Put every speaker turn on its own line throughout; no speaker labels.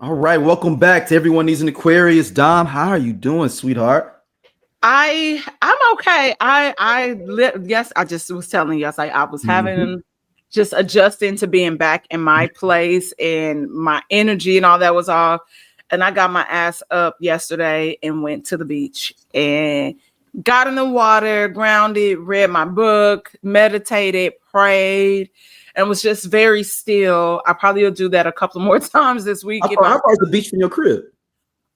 All right, welcome back to Everyone Needs an Aquarius. Dom, how are you doing, sweetheart?
I'm okay. Yes, I just was telling you, I was
Mhm.
having just adjusting to being back in my place and my energy and all that was off. And I got my ass up yesterday and went to the beach and got in the water, grounded, read my book, meditated, prayed, and was just very still. I probably will do that a couple more times this week if
How
I
far is the beach from your crib?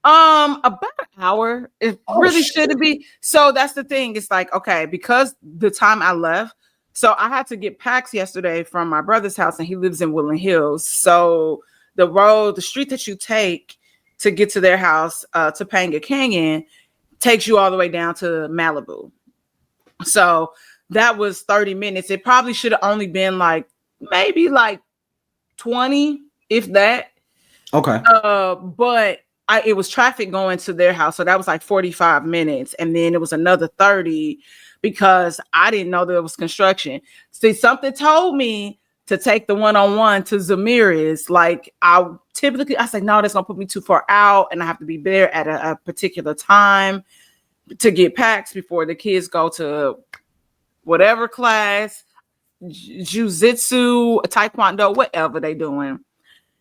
about an hour. It
Oh,
really
shit.
shouldn't be. So that's the thing. It's like, okay, because the time I left, so I had to get packs yesterday from my brother's house, and he lives in Woodland Hills. So the street that you take to get to their house, Topanga Canyon, takes you all the way down to Malibu. So that was 30 minutes. It probably should have only been like maybe like 20, if that.
Okay.
But it was traffic going to their house, so that was like 45 minutes, and then it was another 30 because I didn't know there was construction. See, something told me to take the one-on-one to Zamira's. Like I said, no, that's gonna put me too far out, and I have to be there at a particular time to get packs before the kids go to whatever class, jiu-jitsu, taekwondo, whatever they doing.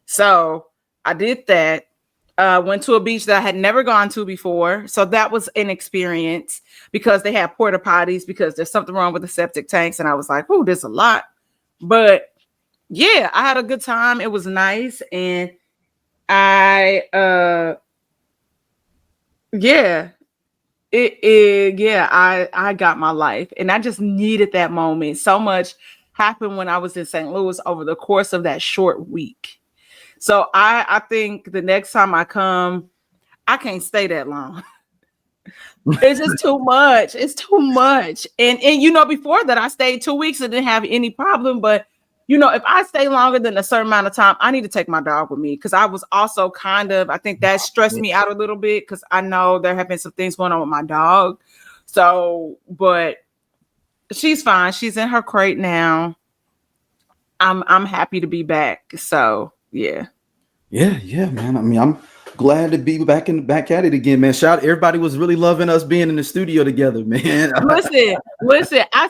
So I did that. Went to a beach that I had never gone to before. So that was an experience because they had porta potties because there's something wrong with the septic tanks. And I was like, oh, there's a lot. But yeah, I had a good time. It was nice. And I, yeah, I got my life. And I just needed that moment. So much happened when I was in St. Louis over the course of that short week. So I think the next time I come, I can't stay that long. It's just too much. It's too much. And before that I stayed 2 weeks and didn't have any problem. But if I stay longer than a certain amount of time, I need to take my dog with me because I was also I think that stressed me out a little bit because I know there have been some things going on with my dog. So, but she's fine. She's in her crate now. I'm happy to be back. So yeah.
Yeah, man. I mean, I'm glad to be back at it again, man. Everybody was really loving us being in the studio together, man.
Listen. I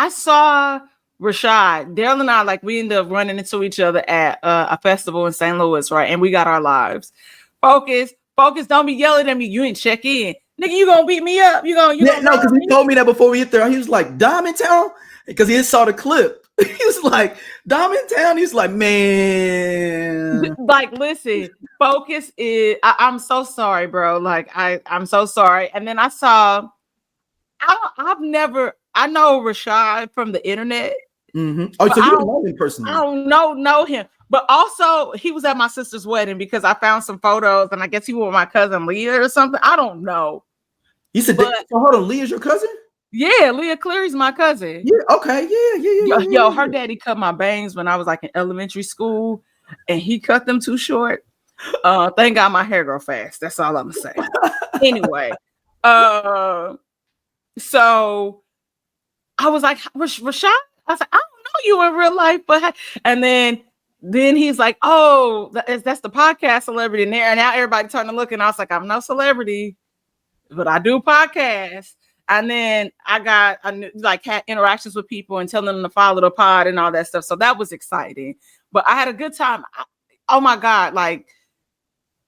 saw Rashad, Daryl, and I, like, we ended up running into each other at a festival in St. Louis, right? And we got our lives. Focus, don't be yelling at me. You ain't check in, nigga. You gonna beat me up? You gonna
No, because he told me that before we hit there. He was like, Dom in town, because he saw the clip. He was like, Dom in town. He's like, man.
Like, listen, Focus is. I'm so sorry, bro. Like, I'm so sorry. And then I saw. I know Rashad from the internet.
Mm-hmm. Oh, so you don't know him personally?
I don't know him. But also, he was at my sister's wedding because I found some photos, and I guess he was with my cousin Leah or something. I don't know.
You said, so hold on, Leah's your cousin?
Yeah, Leah Cleary's my cousin.
Yeah, okay, yeah.
Yo, her daddy cut my bangs when I was like in elementary school, and he cut them too short. Thank God my hair grow fast. That's all I'm gonna say. Anyway, so I was like, Rashad? I was like, I don't know you in real life, but and then he's like, oh, that's the podcast celebrity in there. And now everybody turned to look, and I was like, I'm no celebrity, but I do podcasts. And then I had interactions with people and telling them to follow the pod and all that stuff. So that was exciting. But I had a good time. Oh my God, like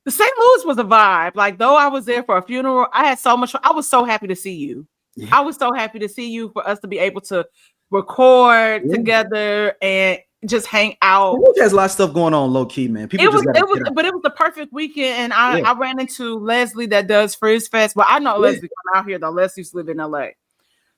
the St. Louis was a vibe. Like, though I was there for a funeral, I had so much fun. I was so happy to see you. Yeah. I was so happy to see you, for us to be able to record together and just hang out.
There's a lot of stuff going on low key, man.
But it was the perfect weekend. And I ran into Leslie that does Frizz Fest. Well, I know Leslie from out here though. Leslie used to live in LA.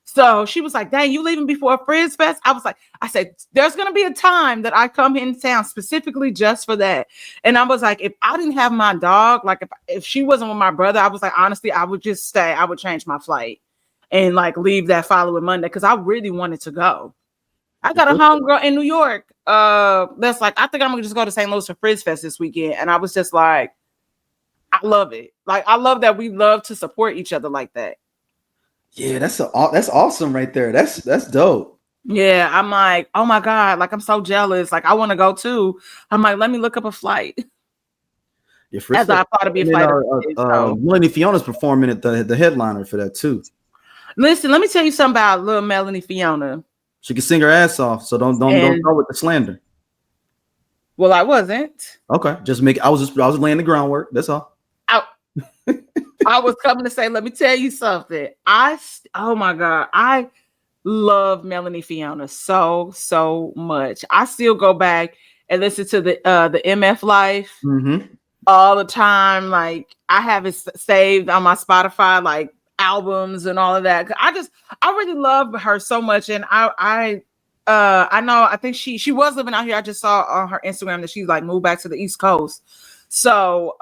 So she was like, dang, you leaving before Frizz Fest? I said, there's going to be a time that I come in town specifically just for that. And I was like, if I didn't have my dog, like if she wasn't with my brother, I was like, honestly, I would just stay. I would change my flight and like leave that following Monday because I really wanted to go. I got a homegirl in New York that's like, I think I'm gonna just go to St. Louis for Frizz Fest this weekend. And I was just like, I love it. Like, I love that we love to support each other like that.
Yeah, that's awesome right there. That's dope.
Yeah, I'm like, oh my God, like I'm so jealous. Like, I want to go too. I'm like, let me look up a flight.
Yeah,
as I fought to be a fighter. So.
Melanie Fiona's performing at the headliner for that too.
Listen, let me tell you something about little Melanie Fiona.
She can sing her ass off, so don't go with the slander.
Well, I wasn't.
Okay, I was laying the groundwork. That's all.
I was coming to say, let me tell you something. Oh my God, I love Melanie Fiona so much. I still go back and listen to the MF Life all the time. Like I have it saved on my Spotify, like albums and all of that. I really love her so much, and I know I think she was living out here. I just saw on her Instagram that she's like moved back to the East Coast. So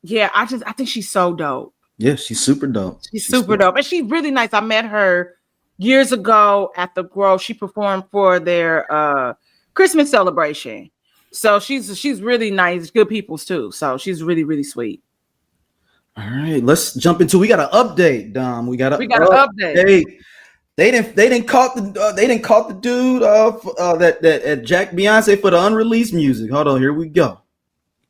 yeah, I think she's so dope.
Yeah, she's super dope.
She's super dope, and she's really nice. I met her years ago at the Grove. She performed for their Christmas celebration. So she's really nice, good peoples too. So she's really, really sweet.
All right, let's jump into. We got an update, Dom. We got an update. They didn't caught the dude that jacked Beyonce for the unreleased music. Hold on, here we go.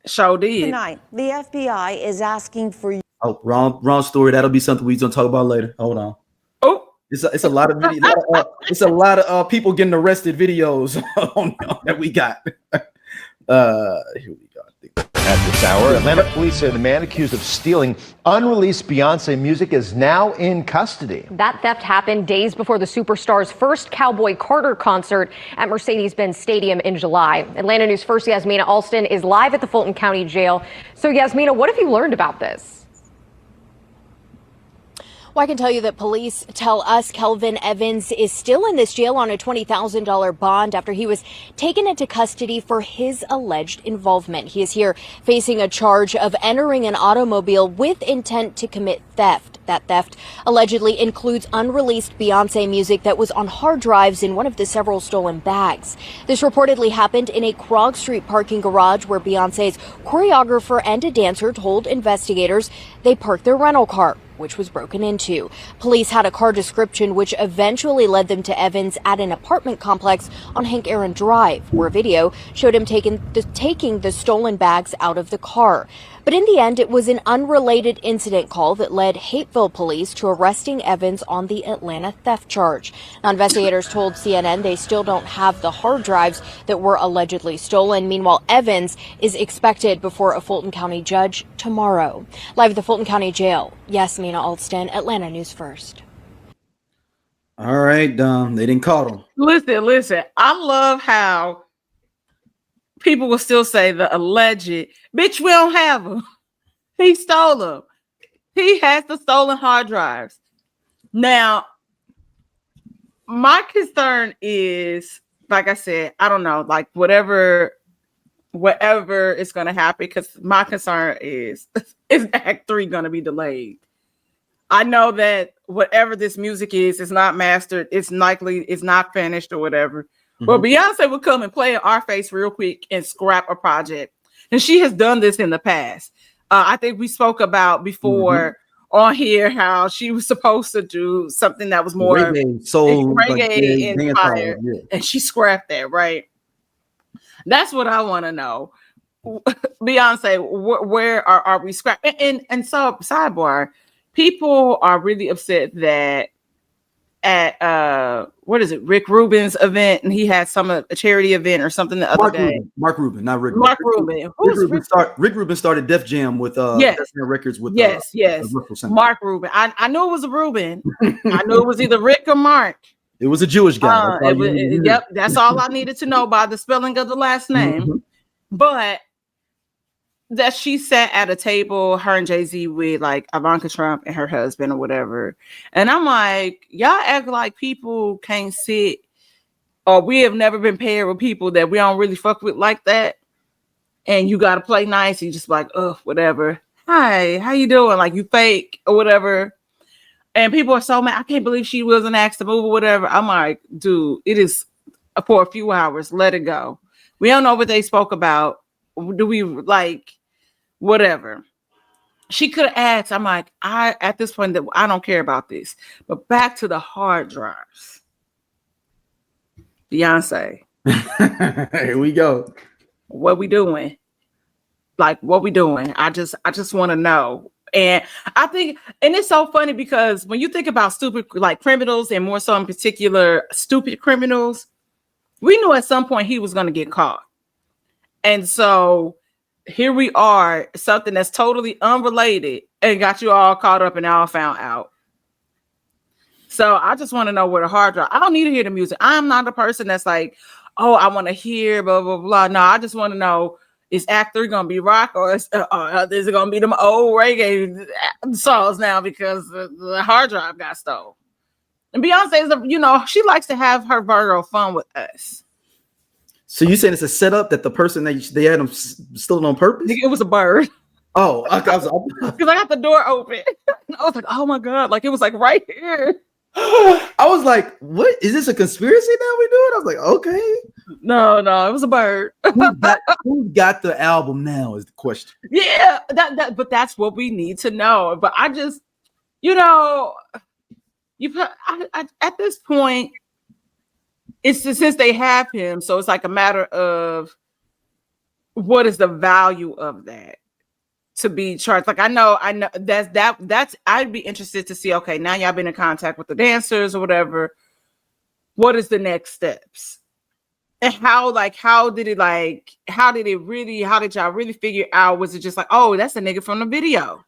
Sure did.
Tonight, the FBI is asking for you.
Oh, wrong story. That'll be something we're gonna talk about later. Hold on.
Oh,
it's a lot of videos. It's a lot of people getting arrested videos that we got. Here we go.
At this hour, Atlanta police say the man accused of stealing unreleased Beyonce music is now in custody.
That theft happened days before the superstar's first Cowboy Carter concert at Mercedes-Benz Stadium in July. Atlanta News First Yasmina Alston is live at the Fulton County Jail. So Yasmina, what have you learned about this?
Well, I can tell you that police tell us Kelvin Evans is still in this jail on a $20,000 bond after he was taken into custody for his alleged involvement. He is here facing a charge of entering an automobile with intent to commit theft. That theft allegedly includes unreleased Beyonce music that was on hard drives in one of the several stolen bags. This reportedly happened in a Krog Street parking garage where Beyonce's choreographer and a dancer told investigators they parked their rental car, which was broken into. Police had a car description which eventually led them to Evans at an apartment complex on Hank Aaron Drive, where video showed him taking the stolen bags out of the car. But in the end, it was an unrelated incident call that led Hapeville police to arresting Evans on the Atlanta theft charge. Now, investigators told CNN they still don't have the hard drives that were allegedly stolen. Meanwhile, Evans is expected before a Fulton County judge tomorrow. Live at the Fulton County Jail, Yasmina Alston, Atlanta News First.
All right, they didn't call him.
Listen. I love how people will still say the alleged. Bitch, we don't have them. He stole them. He has the stolen hard drives. Now, my concern is, like I said, I don't know, like whatever is going to happen, because my concern is Act 3 going to be delayed? I know that whatever this music is not mastered. It's likely it's not finished or whatever. Mm-hmm. But Beyonce would come and play in our face real quick and scrap a project. And she has done this in the past. I think we spoke about before on here how she was supposed to do something that was more reggae inspired. Yeah. And she scrapped that, right? That's what I want to know. Beyonce, where are we scrapping? And so, sidebar, people are really upset that at Rick Rubin's event, and he had a charity event or something the other day.
Mark Rubin, not Rick.
Mark Rubin.
Rick Rubin started Def Jam with Def Jam Records with
Mark Rubin. I knew it was a Rubin. I knew it was either Rick or Mark.
It was a Jewish guy.
That's all I needed to know by the spelling of the last name. Mm-hmm. But that she sat at a table, her and Jay-Z, with like Ivanka Trump and her husband or whatever. And I'm like, y'all act like people can't sit, or we have never been paired with people that we don't really fuck with like that. And you got to play nice. And you just like, whatever. Hi, how you doing? Like, you fake or whatever. And people are so mad. I can't believe she wasn't asked to move or whatever. I'm like, dude, it is for a few hours. Let it go. We don't know what they spoke about. Do we like whatever? She could have asked. I'm like, at this point that I don't care about this. But back to the hard drives. Beyonce.
Here we go.
What we doing? Like, what we doing? I just want to know. And I think, and it's so funny because when you think about stupid, like criminals, and more so in particular, stupid criminals, we knew at some point he was going to get caught. And so here we are, something that's totally unrelated and got you all caught up and all found out. So I just want to know where the hard drive. I don't need to hear the music. I'm not a person that's like, oh, I want to hear blah, blah, blah. No, I just want to know, is Act 3 going to be rock or is it going to be them old reggae songs now because the hard drive got stolen? And Beyonce is, she likes to have her Virgo fun with us.
So you saying it's a setup that the person they had them stolen on purpose?
It was a bird.
Oh,
because I got the door open. I was like, oh my God, like it was like right here.
I was like, what is this, a conspiracy that we doing? I was like, okay.
No, it was a bird.
Who got the album now is the question.
Yeah, but that's what we need to know. But I just, at this point, it's just, since they have him, so it's like a matter of what is the value of that to be charged. Like I know that's I'd be interested to see, okay, now y'all been in contact with the dancers or whatever. What is the next steps? And how did y'all really figure out? Was it just like, oh, that's a nigga from the video?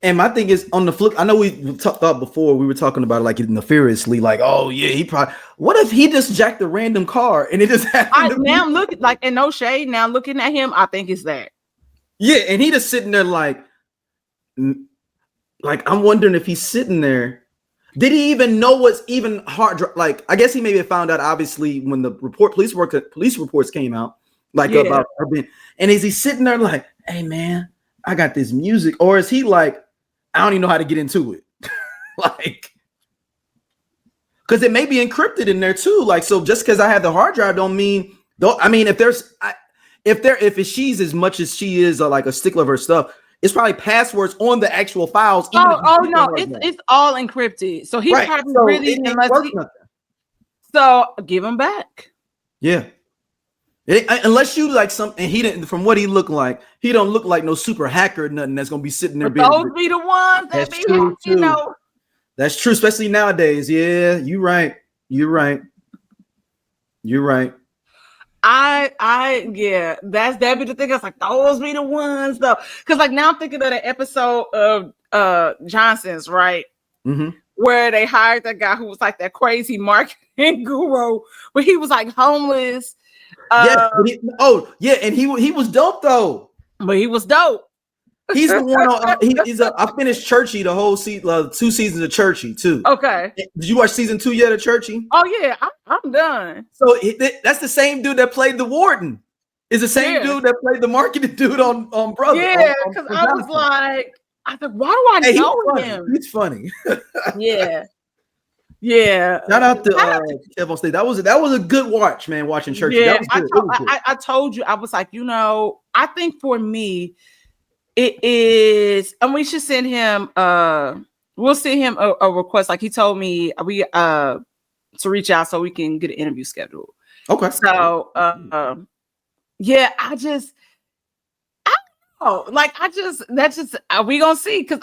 And my thing is, on the flip, I know we thought before, we were talking about it like nefariously, like, oh yeah, he probably, what if he just jacked a random car and it just happened?
Now I'm looking, like, and no shade, now looking at him, I think it's that.
Yeah, and he just sitting there like I'm wondering if he's sitting there. Did he even know what's even hard? Like, I guess he maybe found out, obviously, when the police reports came out, like about her being, and is he sitting there like, hey man, I got this music, or is he like, I don't even know how to get into it, like, because it may be encrypted in there too. Like, so just because I have the hard drive don't mean, I mean, if she's as much as she is like a stickler of her stuff, it's probably passwords on the actual files.
Oh no, it's all encrypted. So he probably really, so give him back.
Yeah. Unless you like something, he didn't. From what he looked like, he don't look like no super hacker or nothing that's gonna be sitting there.
Those be the ones that be,
That's true, especially nowadays. Yeah, you're right. Yeah, that'd be the thing. I was like, those be the ones though, because like now I'm thinking of the episode of Johnson's, right? Mm-hmm.
Where they hired that guy who was like that crazy marketing guru, but he was like homeless.
And he was dope though.
But he was dope.
He's the one. I finished Churchy, the whole 2 seasons of Churchy too.
Okay.
Did you watch season 2 yet of Churchy?
Oh yeah, I'm done.
So that's the same dude that played the warden. Is the same dude that played the marketing dude on Brother.
Yeah, because I was like, why do I know him?
He's funny.
Yeah. Yeah.
Shout out to Kev on stage. That was a good watch, man. Watching Church.
Yeah, I told you, I was like, I think for me, it is, and we should send him. We'll send him a request. Like he told me, to reach out so we can get an interview scheduled.
Okay.
So, yeah, I don't know. Like, that's just, we gonna see, because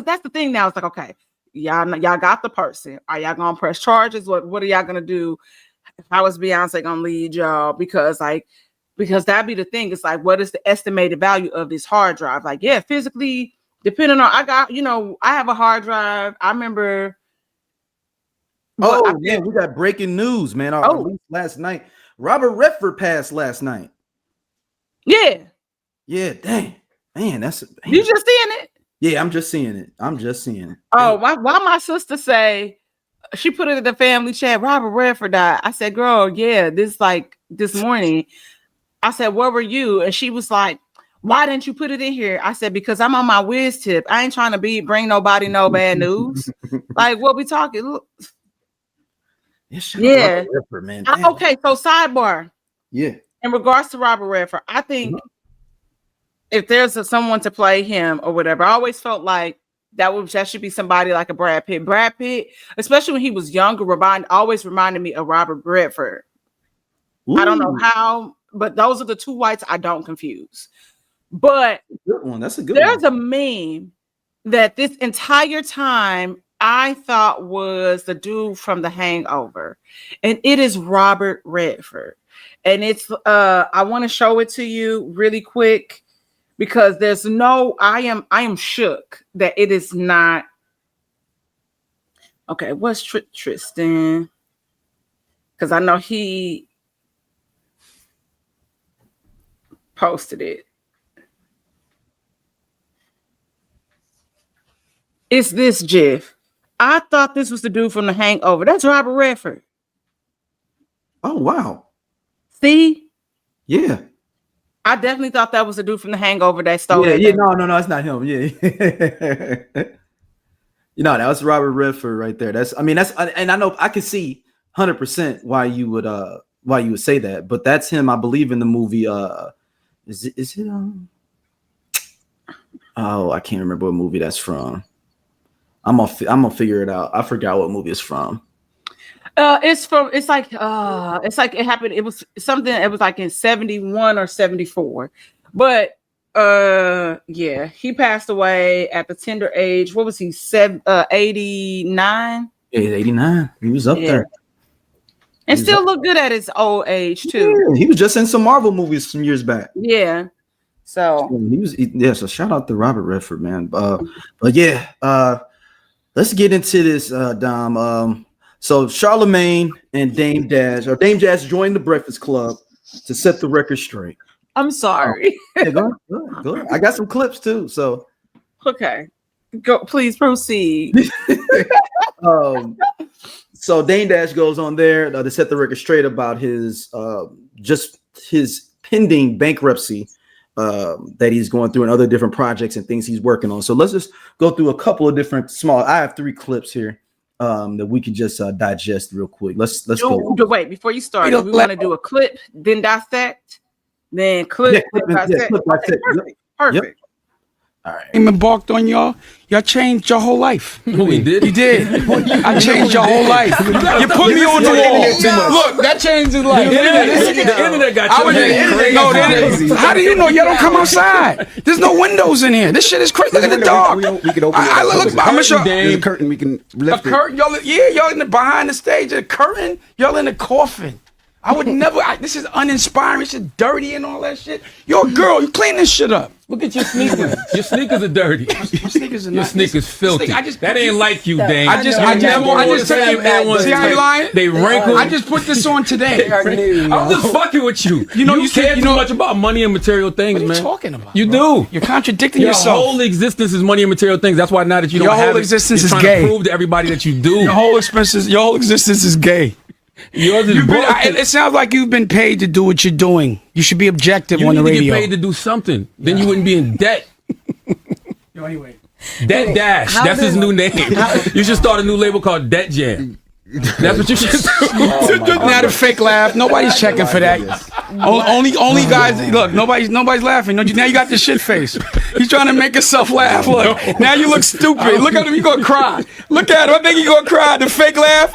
that's the thing now. It's like, okay. Y'all got the person. Are y'all gonna press charges? What are y'all gonna do? How is Beyonce gonna lead y'all? Because that'd be the thing. It's like, what is the estimated value of this hard drive? Like, yeah, physically, depending on, I have a hard drive. I remember.
Oh man, we got breaking news, man. Last night, Robert Redford passed last night.
Yeah.
Yeah. Dang. Man, that's. Man.
You just seeing it?
Yeah, I'm just seeing it.
Oh, why my sister say, she put it in the family chat, Robert Redford died. I said, girl, yeah, this morning. I said, where were you? And she was like, why didn't you put it in here? I said, because I'm on my whiz tip. I ain't trying to bring nobody no bad news. Like, what we talking? Look. Yeah.
Redford, man.
Okay, so sidebar.
Yeah.
In regards to Robert Redford, I think if there's someone to play him or whatever, I always felt like that should be somebody like a Brad Pitt. Brad Pitt, especially when he was younger, always reminded me of Robert Redford. Ooh. I don't know how but those are the two whites I don't confuse. But
good one. That's a good
there's
one.
a meme that this entire time I thought was the dude from The Hangover, and it is Robert Redford. And it's I want to show it to you really quick because there's no I am shook that it is not. Okay, what's Tristan? Because I know he posted it. It's this GIF. I thought this was the dude from The Hangover. That's Robert Redford.
Oh, wow.
See?
Yeah.
I definitely thought that was the dude from The Hangover that stole it.
Yeah, no, it's not him. Yeah. That was Robert Redford right there. And I know I can see 100% why you would say that, but that's him, I believe, in the movie. Is it oh, I can't remember what movie that's from. I'm gonna figure it out. I forgot what movie it's from.
It's like it happened. It was something. It was like in 71 or 74, but yeah, he passed away at the tender age. What was he? 89.
Yeah, 89. He was up there,
and still look good at his old age too.
Yeah, he was just in some Marvel movies some years back.
Yeah, so
So shout out to Robert Redford, man. But yeah, let's get into this, Dom. So Charlemagne and Dame Dash joined the Breakfast Club to set the record straight.
I'm sorry.
Yeah, go ahead. I got some clips too. So
okay, go. Please proceed.
So Dame Dash goes on there to set the record straight about his pending bankruptcy that he's going through and other different projects and things he's working on. So let's just go through a couple of different I have 3 clips here that we can just digest real quick. Let's go.
Wait, before you start, we want to do a clip, then dissect, then clip, then dissect. Perfect.
Yep. All right. Embarked on y'all. Y'all changed your whole life.
No, we did.
You did. I changed your whole life. You put me on the wall. Look, that changed his life.
The internet got you.
How do you know y'all don't come outside? There's no windows in here. This shit is crazy. Look at the dog.
We can open
look, I'm gonna show.
There's a curtain. We can lift
a curtain. Y'all in the behind the stage. A curtain. Y'all in the coffin. I would never. This is uninspiring. It's just dirty and all that shit. You're a girl. You clean this shit up.
Look at your sneakers. Your sneakers are dirty.
My sneakers are
Your
not.
sneakers filthy. That ain't like you, Dane.
I just see how you lying?
They wrinkled.
I just put this on today.
I'm just fucking with you. You care too much about money and material things, man.
What are you talking about?
You do.
You're contradicting
Your
yourself.
whole existence is money and material things. That's why now that you don't have it,
your whole existence is
trying
gay.
to prove to everybody that you do.
Your whole existence is gay. It sounds like you've been paid to do what you're doing. You should be objective on the radio.
You need to get paid to do something. Then you wouldn't be in debt.
Anyway.
Debt Dash. That's his new name. You should start a new label called Debt Jam. That's what you should do.
Now the fake laugh. Nobody's checking for that. Only guys. Look, nobody's laughing. Now you got the shit face. He's trying to make himself laugh. Look, now you look stupid. Look at him. You gonna cry. Look at him. I think he gonna cry. The fake laugh.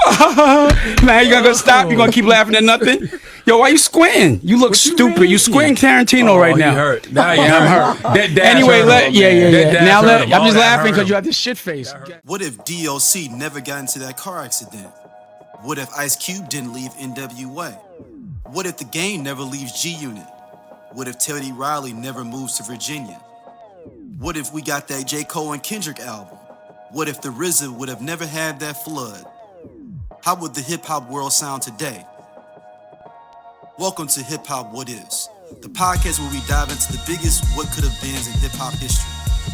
Now you gonna stop. You gonna keep laughing at nothing. Yo, why you squinting? You look stupid. You squinting Tarantino right now.
Hurt. Now I'm hurt.
Anyway, Now I'm just laughing because you have this shit face.
What if DOC never got into that car accident? What if Ice Cube didn't leave NWA? What if the Game never leaves G-Unit? What if Teddy Riley never moves to Virginia? What if we got that J. Cole and Kendrick album? What if the RZA would have never had that flood? How would the hip-hop world sound today? Welcome to Hip Hop What Is, the podcast where we dive into the biggest what could have beens in hip-hop history.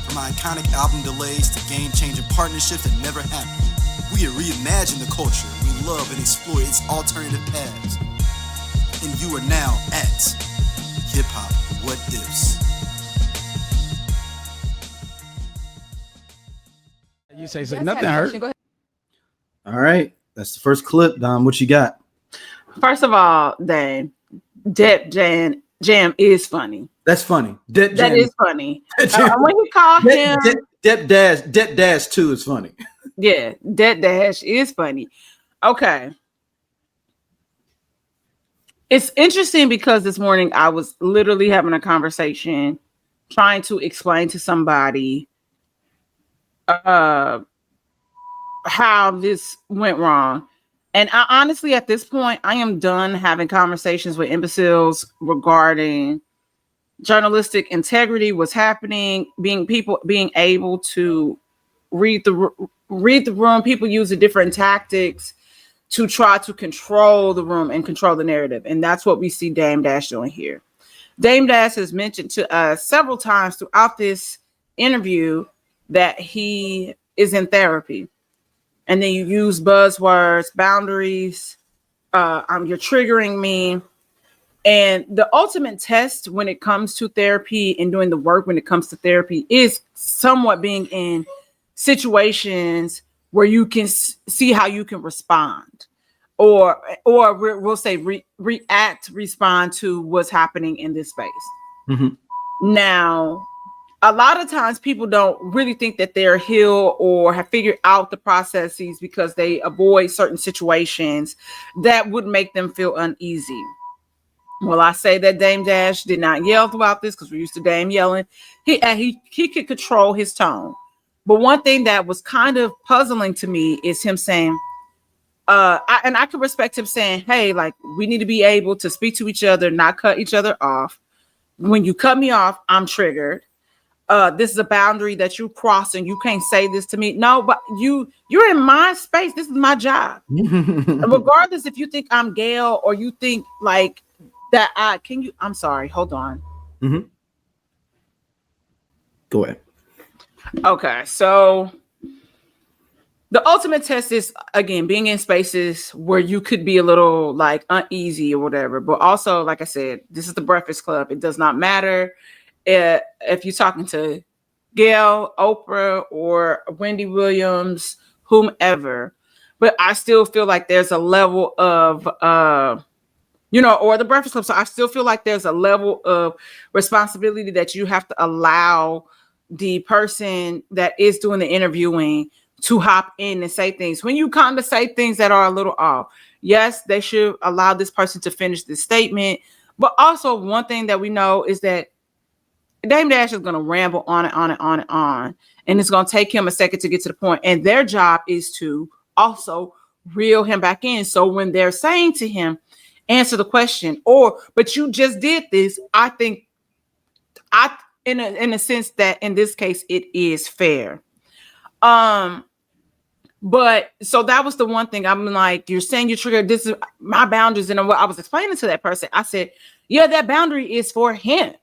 From iconic album delays to game-changing partnerships that never happened. We reimagine the culture we love and explore its alternative paths. And you are now at Hip Hop What Ifs.
You say nothing hurt.
All right, that's the first clip. Dom, what you got?
First of all, Dane, Depp Jam is funny.
That's funny.
That is funny. When you call him
Depp Dash 2 is funny.
Yeah, Depp Dash is funny. Okay. It's interesting because this morning I was literally having a conversation trying to explain to somebody how this went wrong. And I honestly, at this point, I am done having conversations with imbeciles regarding journalistic integrity, what's happening, being able to read the room. People use the different tactics to try to control the room and control the narrative. And that's what we see Dame Dash doing here. Dame Dash has mentioned to us several times throughout this interview that he is in therapy. And then you use buzzwords, boundaries, you're triggering me. And the ultimate test when it comes to therapy and doing the work when it comes to therapy is somewhat being in situations where you can see how you can respond, or we'll say respond to what's happening in this space. Mm-hmm. Now, a lot of times people don't really think that they're healed or have figured out the processes because they avoid certain situations that would make them feel uneasy. Well, I say that Dame Dash did not yell throughout this because we're used to Dame yelling. He could control his tone. But one thing that was kind of puzzling to me is him saying, I can respect him saying, hey, like, we need to be able to speak to each other, not cut each other off. When you cut me off, I'm triggered. This is a boundary that you cross and you can't say this to me. No, but you're in my space. This is my job. Regardless if you think I'm Gail or you think like that, I'm sorry, hold on.
Mm-hmm. Go ahead.
Okay, so the ultimate test is, again, being in spaces where you could be a little like uneasy or whatever. But also, like I said, this is the Breakfast Club. It does not matter if you're talking to Gail, Oprah, or Wendy Williams, whomever. But I still feel like there's a level of, or the Breakfast Club. So I still feel like there's a level of responsibility that you have to allow the person that is doing the interviewing to hop in and say things. When you kind of say things that are a little off, yes, they should allow this person to finish this statement. But also one thing that we know is that Dame Dash is going to ramble on and on and on and on. And it's going to take him a second to get to the point. And their job is to also reel him back in. So when they're saying to him, answer the question, but you just did this, I think in a sense that in this case it is fair. But so that was the one thing. I'm like, you're saying you triggered, this is my boundaries. And what I was explaining to that person, I said, yeah, that boundary is for him.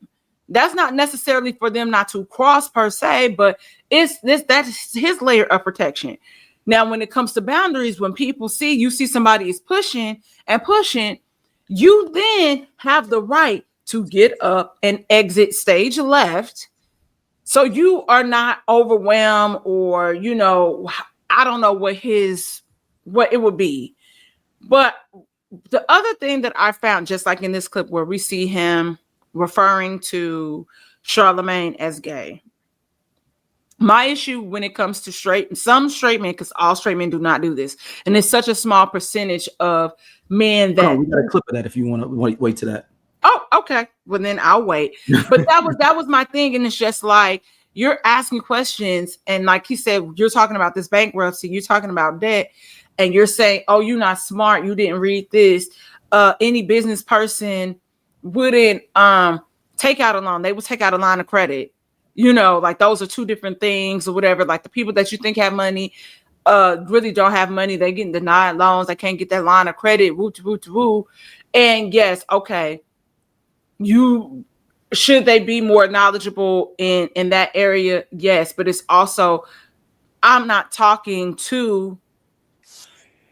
That's not necessarily for them not to cross per se, but that's his layer of protection. Now, when it comes to boundaries, when people see somebody is pushing and pushing, you then have the right to get up and exit stage left. So you are not overwhelmed or, I don't know what it would be. But the other thing that I found, just like in this clip where we see him referring to Charlamagne as gay. My issue when it comes to some straight men, because all straight men do not do this, and it's such a small percentage of men that.
We got a clip of that if you want to wait to that.
Oh, okay. Well, then I'll wait. But that was my thing, and it's just like you're asking questions, and like he said, you're talking about this bankruptcy, you're talking about debt, and you're saying, "Oh, you're not smart. You didn't read this." Any business person wouldn't take out a loan. They would take out a line of credit. Like those are two different things or whatever. Like the people that you think have money really don't have money. They're getting denied loans. They can't get that line of credit. Woo. And yes, okay. Should they be more knowledgeable in that area? Yes, but it's also, I'm not talking to,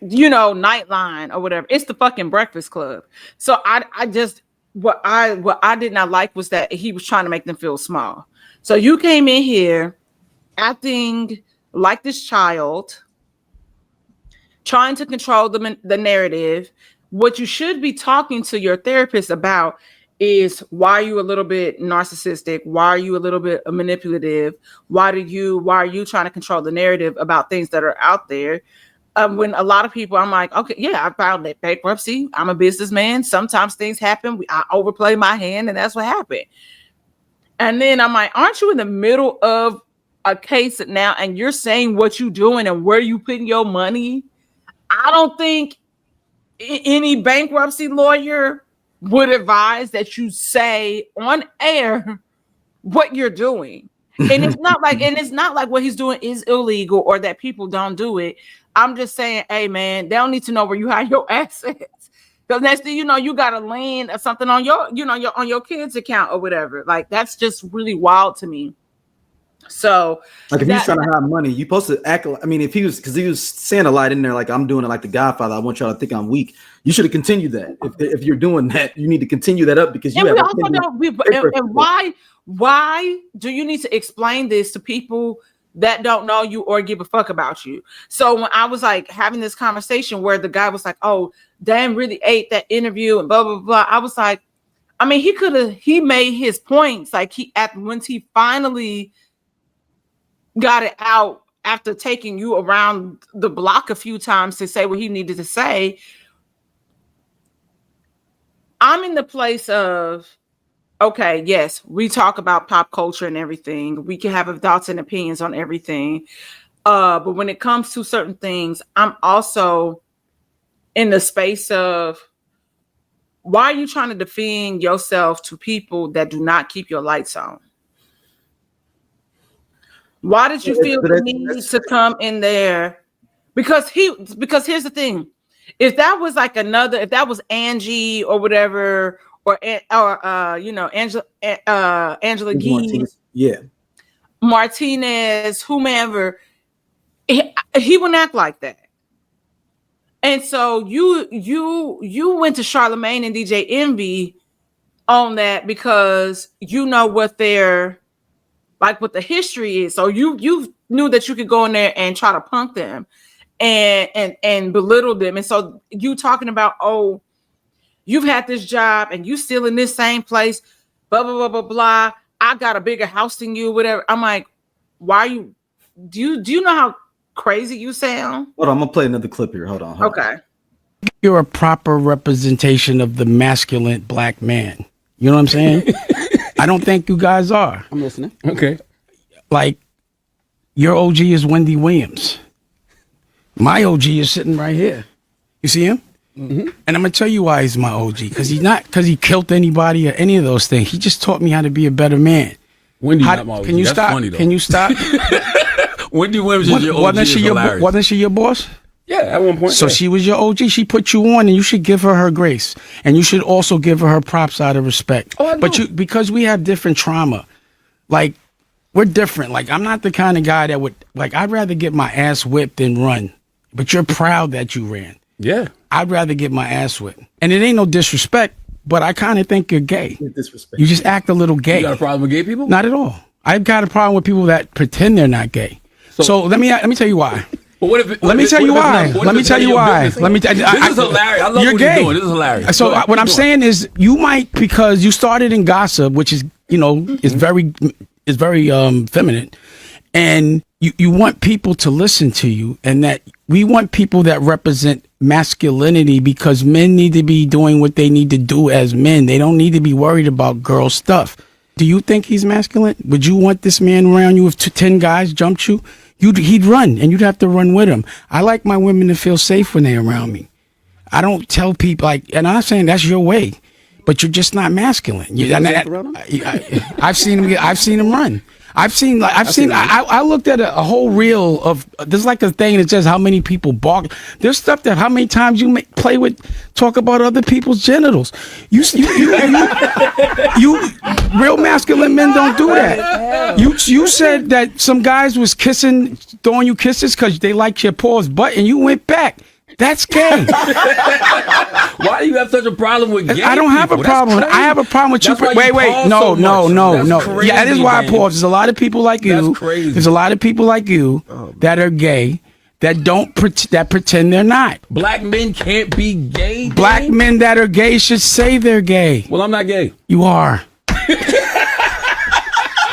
Nightline or whatever. It's the fucking Breakfast Club. So I just, what I did not like was that he was trying to make them feel small. So you came in here acting like this child, trying to control the narrative. What you should be talking to your therapist about is, why are you a little bit narcissistic? Why are you a little bit manipulative? Why are you trying to control the narrative about things that are out there? when a lot of people, I'm like, okay, yeah, I filed that bankruptcy. I'm a businessman. Sometimes things happen. I overplay my hand, and that's what happened. And then I'm like, aren't you in the middle of a case now, and you're saying what you're doing and where you putting your money? I don't think any bankruptcy lawyer would advise that you say on air what you're doing. And it's not like what he's doing is illegal or that people don't do it. I'm just saying, hey man, they don't need to know where you hide your assets. Because next thing you know, you got a lien or something on your, on your kids' account or whatever. Like, that's just really wild to me. So,
like, if he's trying to hide money, you supposed to act. I mean, if he was, because he was saying a lot in there, like, I'm doing it like the Godfather. I want y'all to think I'm weak. You should have continued that. If you're doing that, you need to continue that up because you have.
And why do you need to explain this to people that don't know you or give a fuck about you? So when I was like having this conversation where the guy was like, "Oh, Dan really ate that interview," and blah blah blah, I was like, I mean, he made his points. Like, once he finally got it out after taking you around the block a few times to say what he needed to say. I'm in the place of, okay, yes, we talk about pop culture and everything. We can have thoughts and opinions on everything. But when it comes to certain things, I'm also in the space of, why are you trying to defend yourself to people that do not keep your lights on? Why did you feel the need to come in there? Because here's the thing. If that was like if that was Angie or whatever, or Angela Gee, Martinez, whomever, he wouldn't act like that. And so you went to Charlamagne and DJ Envy on that because you know what their, like, what the history is. So you knew that you could go in there and try to punk them and belittle them. And so you talking about, oh, you've had this job and you still in this same place, blah, blah, blah, blah, blah. I got a bigger house than you, whatever. I'm like, why are you, do you know how crazy you sound?
Hold on, I'm gonna play another clip here. Hold on.
Okay.
You're a proper representation of the masculine black man. You know what I'm saying? I don't think you guys are.
I'm listening.
Okay. Like, your OG is Wendy Williams. My OG is sitting right here. You see him? Mm-hmm. And I'm gonna tell you why he's my OG. Because he killed anybody or any of those things. He just taught me how to be a better man.
Wendy's not my OG.
Can you
That's
stop?
funny, though.
Can you stop?
Wendy Williams is your OG.
Wasn't she your boss?
Yeah, at one point.
So she was your OG. She put you on, and you should give her grace, and you should also give her props out of respect.
Oh, I know.
But because we have different trauma, like, we're different. Like, I'm not the kind of guy that would, like, I'd rather get my ass whipped than run. But you're proud that you ran.
Yeah.
I'd rather get my ass whipped. And it ain't no disrespect, but I kind of think you're gay.
Disrespect.
You just act a little gay.
You got a problem with gay people?
Not at all. I've got a problem with people that pretend they're not gay. So let me tell you why.
But
let me tell you why. Let me tell you why.
This is hilarious. I love what you're doing. This is hilarious.
So what I'm saying is, you might, because you started in gossip, which is, is very feminine, and you want people to listen to you, and that we want people that represent masculinity, because men need to be doing what they need to do as men. They don't need to be worried about girl stuff. Do you think he's masculine? Would you want this man around you if 10 guys jumped you? He'd run, and you'd have to run with him. I like my women to feel safe when they're around me. I don't tell people, like, and I'm not saying that's your way, but you're just not masculine. I've seen him run. I looked at a whole reel of, there's like a thing that says how many people bark. There's stuff that how many times you talk about other people's genitals. You real masculine men don't do that. You said that some guys was throwing you kisses because they liked your paws butt, and you went back. That's gay.
Why do you have such a problem with gay?
I don't have a problem. I have a problem with you. Wait. No. Yeah, that is why I pause. There's a lot of people like you.
That's crazy.
There's a lot of people like you that are gay that pretend they're not. Black men can't be gay. Black men that are gay should say they're gay.
Well, I'm not gay.
You are.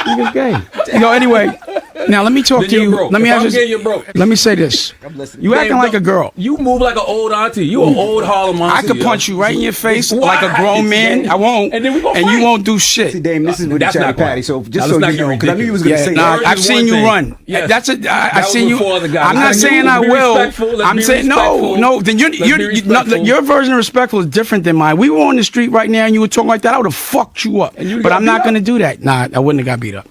You're gay. Anyway. Now let me talk to you. Let me ask you. Let me say this. You acting like a girl.
You move like an old auntie. You an old Harlem auntie.
I could punch you right in your face like a grown man. I won't. And then we and you won't do shit.
See, Dame, this is with the Chatty Patty. So just so you know, because I knew you was going to say that.
I've seen you run. That's it. I've seen you. I'm not saying I will. I'm saying no. Then your version of respectful is different than mine. We were on the street right now and you were talking like that. I would have fucked you up. But I'm not going to do that. Nah, I wouldn't have got beat up.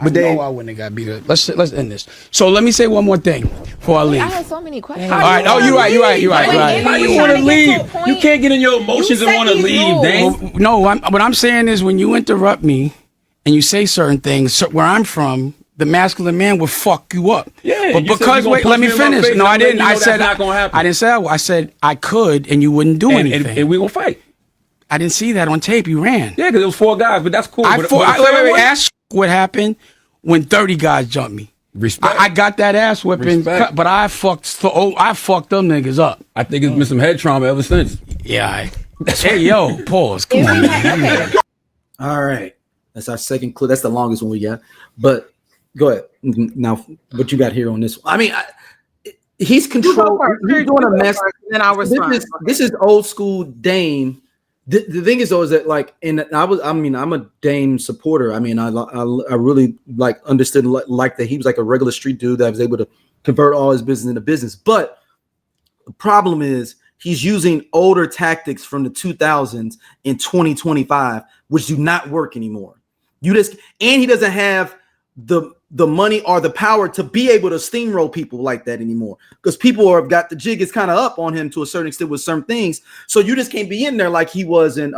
But I wouldn't have got beat up. Let's end this. So let me say one more thing before I leave.
I had so many questions.
All right. Oh, you're right.
How you want to leave? You can't get in your emotions and want to leave, Dane.
No, what I'm saying is when you interrupt me and you say certain things, where I'm from, the masculine man will fuck you up.
Yeah.
But because let me finish. No, I didn't. I said not gonna happen. I didn't say that. I said I could, and you wouldn't do anything.
And we gonna fight.
I didn't see that on tape. You ran.
Yeah, because it was 4 guys, but that's cool.
Ask what happened when 30 guys jumped me.
Respect.
I got that ass whipping, but I fucked them niggas up.
I think it's been some head trauma ever since.
Yeah. Hey, yo, pause. Come on.
All right. That's our second clip. That's the longest one we got. But go ahead. Now, what you got here on this one? I mean, he's controlled. He's doing a mess. This is old school Dame. The thing is though is that like, and I'm a Dame supporter. I mean, I really like understood like that he was like a regular street dude that was able to convert all his business into business. But the problem is he's using older tactics from the 2000s in 2025, which do not work anymore. And he doesn't have the money or the power to be able to steamroll people like that anymore, because people have got the jig is kind of up on him to a certain extent with certain things. So you just can't be in there like he was in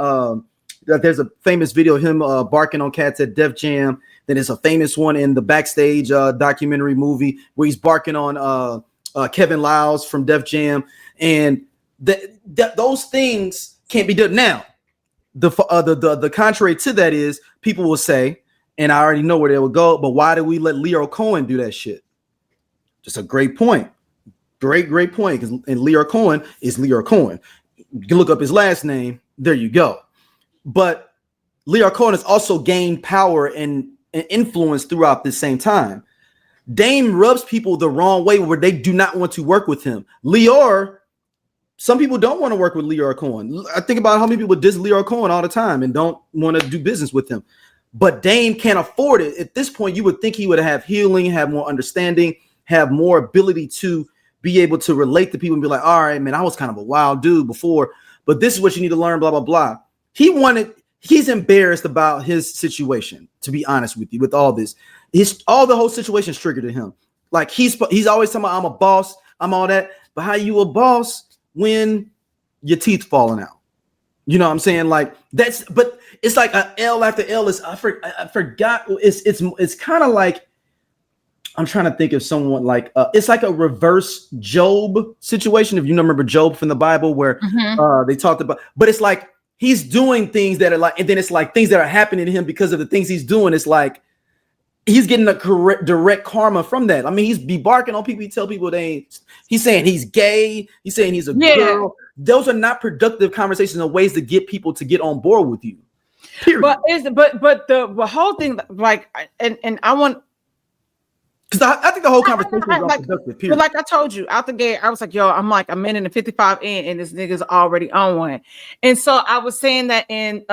there's a famous video of him barking on cats at Def Jam. Then there's a famous one in the Backstage documentary movie where he's barking on Kevin Lyles from Def Jam, and those things can't be done. Now the contrary to that is people will say, and I already know where they will go, but why do we let Leo Cohen do that shit? Just a great point. Great point. And Leo Cohen is Leo Cohen. You can look up his last name. There you go. But Leo Cohen has also gained power and influence throughout this same time. Dame rubs people the wrong way where they do not want to work with him. Some people don't want to work with Leo Cohen. I think about how many people diss Leo Cohen all the time and don't want to do business with him. But Dame can't afford it. At this point, you would think he would have healing, have more understanding, have more ability to be able to relate to people and be like, all right, man, I was kind of a wild dude before, but this is what you need to learn, blah, blah, blah. He's embarrassed about his situation, to be honest with you, with all this. The whole situation is triggered to him. Like he's always talking about, I'm a boss, I'm all that. But how you a boss when your teeth falling out? You know what I'm saying? Like but it's like an L after L. I forgot. It's kind of like, I'm trying to think of someone like it's like a reverse Job situation. If you remember Job from the Bible, where they talked about, but it's like he's doing things that are like, and then it's like things that are happening to him because of the things he's doing. It's like he's getting a direct karma from that. I mean, he's be barking on people. He tell people he's saying he's gay. He's saying he's a girl. Those are not productive conversations or ways to get people to get on board with you. Period.
But the whole thing, like, and I want,
because I think the whole conversation is unproductive. Period.
But like I told you out the gate, I was like, yo, I'm like a minute and 55 in, and this nigga's already on one. And so I was saying that in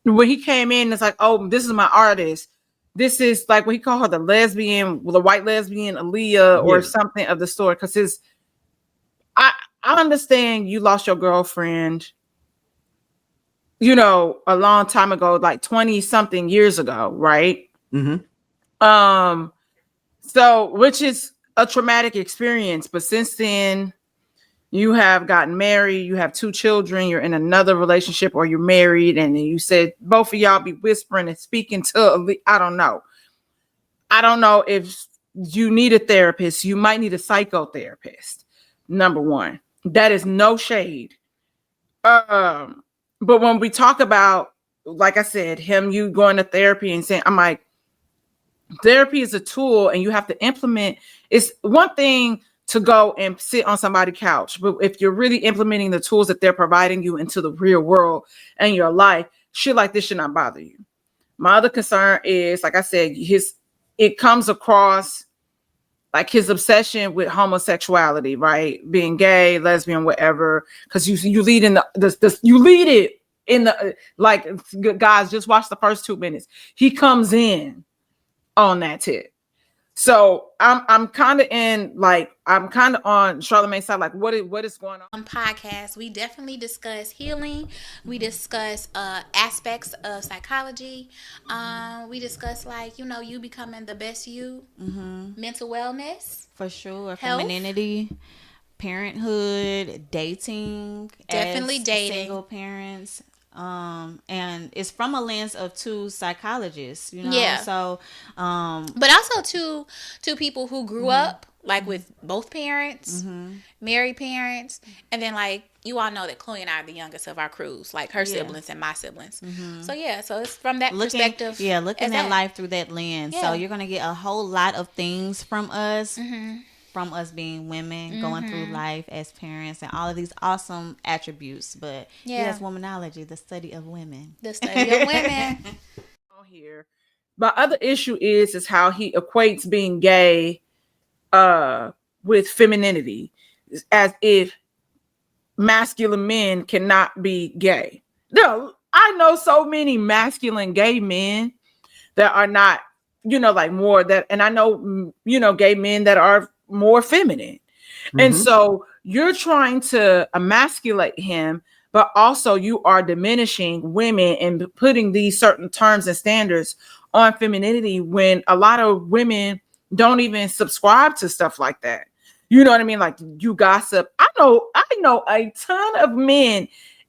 when he came in, it's like, oh, this is my artist. This is like what he called her, the white lesbian Aaliyah or something of the sort. Because I understand you lost your girlfriend, you know, a long time ago, like 20 something years ago, right? Mm-hmm. So which is a traumatic experience, but since then you have gotten married, you have 2 children, you're in another relationship, or you're married, and you said both of y'all be whispering and speaking to, I don't know if you need a therapist. You might need a psychotherapist. Number one, that is no shade. But when we talk about, like I said, you going to therapy and saying, I'm like, therapy is a tool and you have to implement. It's one thing to go and sit on somebody's couch, but if you're really implementing the tools that they're providing you into the real world and your life, shit like this should not bother you. My other concern is, like I said, it comes across like his obsession with homosexuality, right? Being gay, lesbian, whatever. Because you lead in you lead it in the like, guys, just watch the first 2 minutes. He comes in on that tip. So I'm kind of on Charlamagne's side. Like, what is going on?
Podcast, we definitely discuss healing. We discuss aspects of psychology. We discuss you becoming the best you, mental wellness,
for sure,
health,
femininity, parenthood, dating,
definitely dating,
single parents. And it's from a lens of 2 psychologists,
Yeah.
So,
but also two people who grew up like with both parents, married parents, and then you all know that Chloe and I are the youngest of our crews, like her siblings and my siblings. So so it's from that perspective.
Yeah, looking at life through that lens. Yeah. So you're gonna get a whole lot of things from us. From us being women, going through life as parents, and all of these awesome attributes. But yes, womanology, the study of women.
The study of women.
Here. My other issue is how he equates being gay with femininity, as if masculine men cannot be gay. No, I know so many masculine gay men that are not, more that, and I know, gay men that are more feminine. And so you're trying to emasculate him, but also you are diminishing women and putting these certain terms and standards on femininity when a lot of women don't even subscribe to stuff like that. You know what I mean? Like, you gossip. I know a ton of men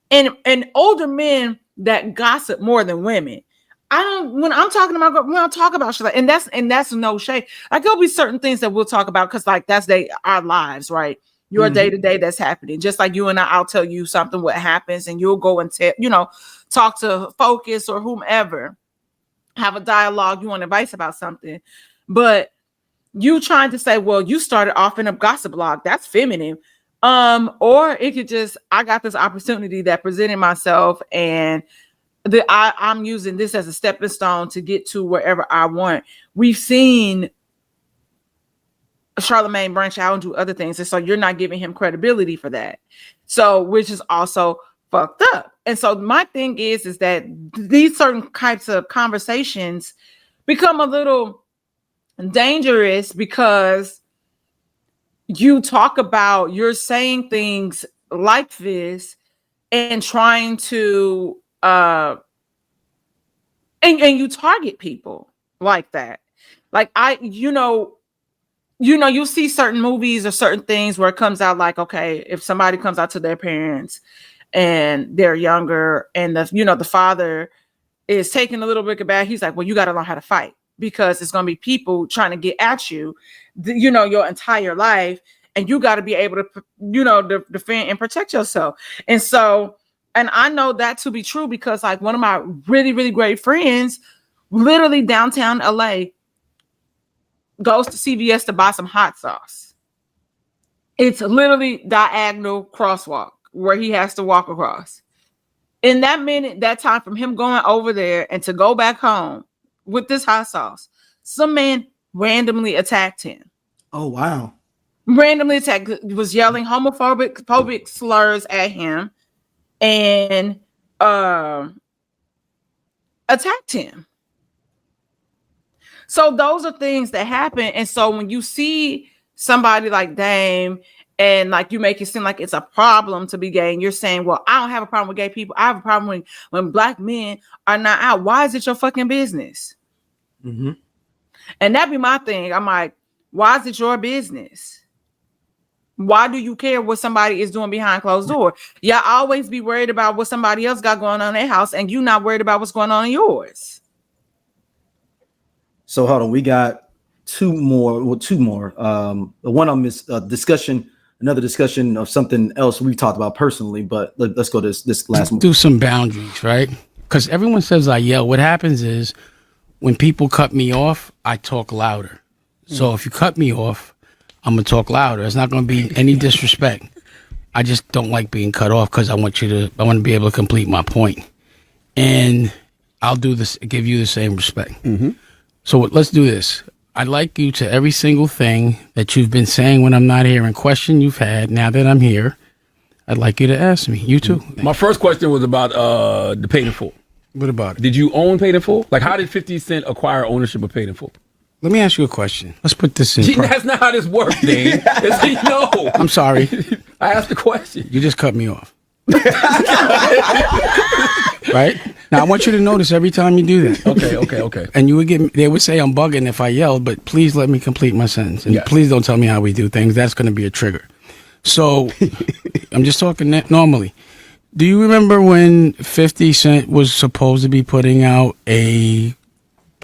and older men that gossip more than women. We don't talk about shit, and that's no shade. Like, there'll be certain things that we'll talk about because that's our lives, right? Your day-to-day that's happening. Just like you and I'll tell you something what happens, and you'll go and talk to Focus or whomever, have a dialogue, you want advice about something. But you trying to say, well, you started off in a gossip blog, that's feminine. Or it could just, I got this opportunity that presented myself, and I'm using this as a stepping stone to get to wherever I want. We've seen Charlamagne branch out and do other things, and so you're not giving him credibility for that. So, which is also fucked up. And so my thing is that these certain types of conversations become a little dangerous because you're saying things like this and trying to and you target people like that. Like, you see certain movies or certain things where it comes out like, okay, if somebody comes out to their parents and they're younger and the father is taking a little bit back, he's like, well, you got to learn how to fight because it's going to be people trying to get at you, your entire life. And you got to be able to, defend and protect yourself. And so, and I know that to be true because like one of my really, really great friends, literally downtown LA, goes to CVS to buy some hot sauce. It's literally diagonal crosswalk where he has to walk across. In that time from him going over there and to go back home with this hot sauce, some man randomly attacked him.
Oh, wow.
Randomly attacked, was yelling homophobic slurs at him and attacked him. So those are things that happen. And so when you see somebody like Dame and like you make it seem like it's a problem to be gay and you're saying, well, I don't have a problem with gay people. I have a problem when black men are not out. Why is it your fucking business? And that'd be my thing. I'm like, why is it your business? Why do you care what somebody is doing behind closed door? Y'all always be worried about what somebody else got going on in their house and you not worried about what's going on in yours.
So hold on, we got two more. The one on this another discussion of something else we talked about personally, but let's go to this last one.
Do some boundaries, right? Because everyone says I yell. What happens is when people cut me off, I talk louder. So if you cut me off, I'm gonna talk louder. It's not gonna be any disrespect. I just don't like being cut off because I want to be able to complete my point, and I'll do this, give you the same respect. So let's do this. I'd like you to every single thing that you've been saying when I'm not here and question you've had now that I'm here. I'd like you to ask me. You too.
My first question was about the Paid in Full.
What about it?
Did you own Paid in Full? Like, how did 50 Cent acquire ownership of Paid in Full?
Let me ask you a question. Let's put this in.
That's not how this works, Dane. No.
I'm sorry.
I asked the question.
You just cut me off. Right? Now, I want you to notice every time you do that.
Okay.
And they would say I'm bugging if I yelled, but please let me complete my sentence. And please don't tell me how we do things. That's going to be a trigger. So I'm just talking normally. Do you remember when 50 Cent was supposed to be putting out a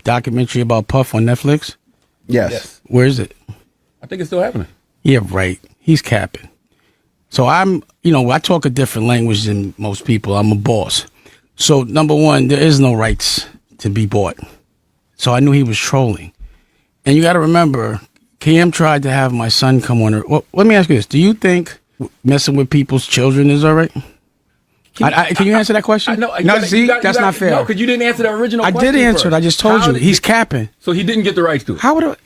documentary about Puff on Netflix?
Yes.
Where is it?
I think it's still happening.
Yeah, right. He's capping. So I talk a different language than most people. I'm a boss. So number one, there is no rights to be bought. So I knew he was trolling. And you got to remember, Cam tried to have my son come on. Well, let me ask you this. Do you think messing with people's children is all right? Can you answer that question?
No,
that's not fair.
No, because you didn't answer the original question.
I did answer it. I just told you. He's capping.
So he didn't get the rights to it.
How would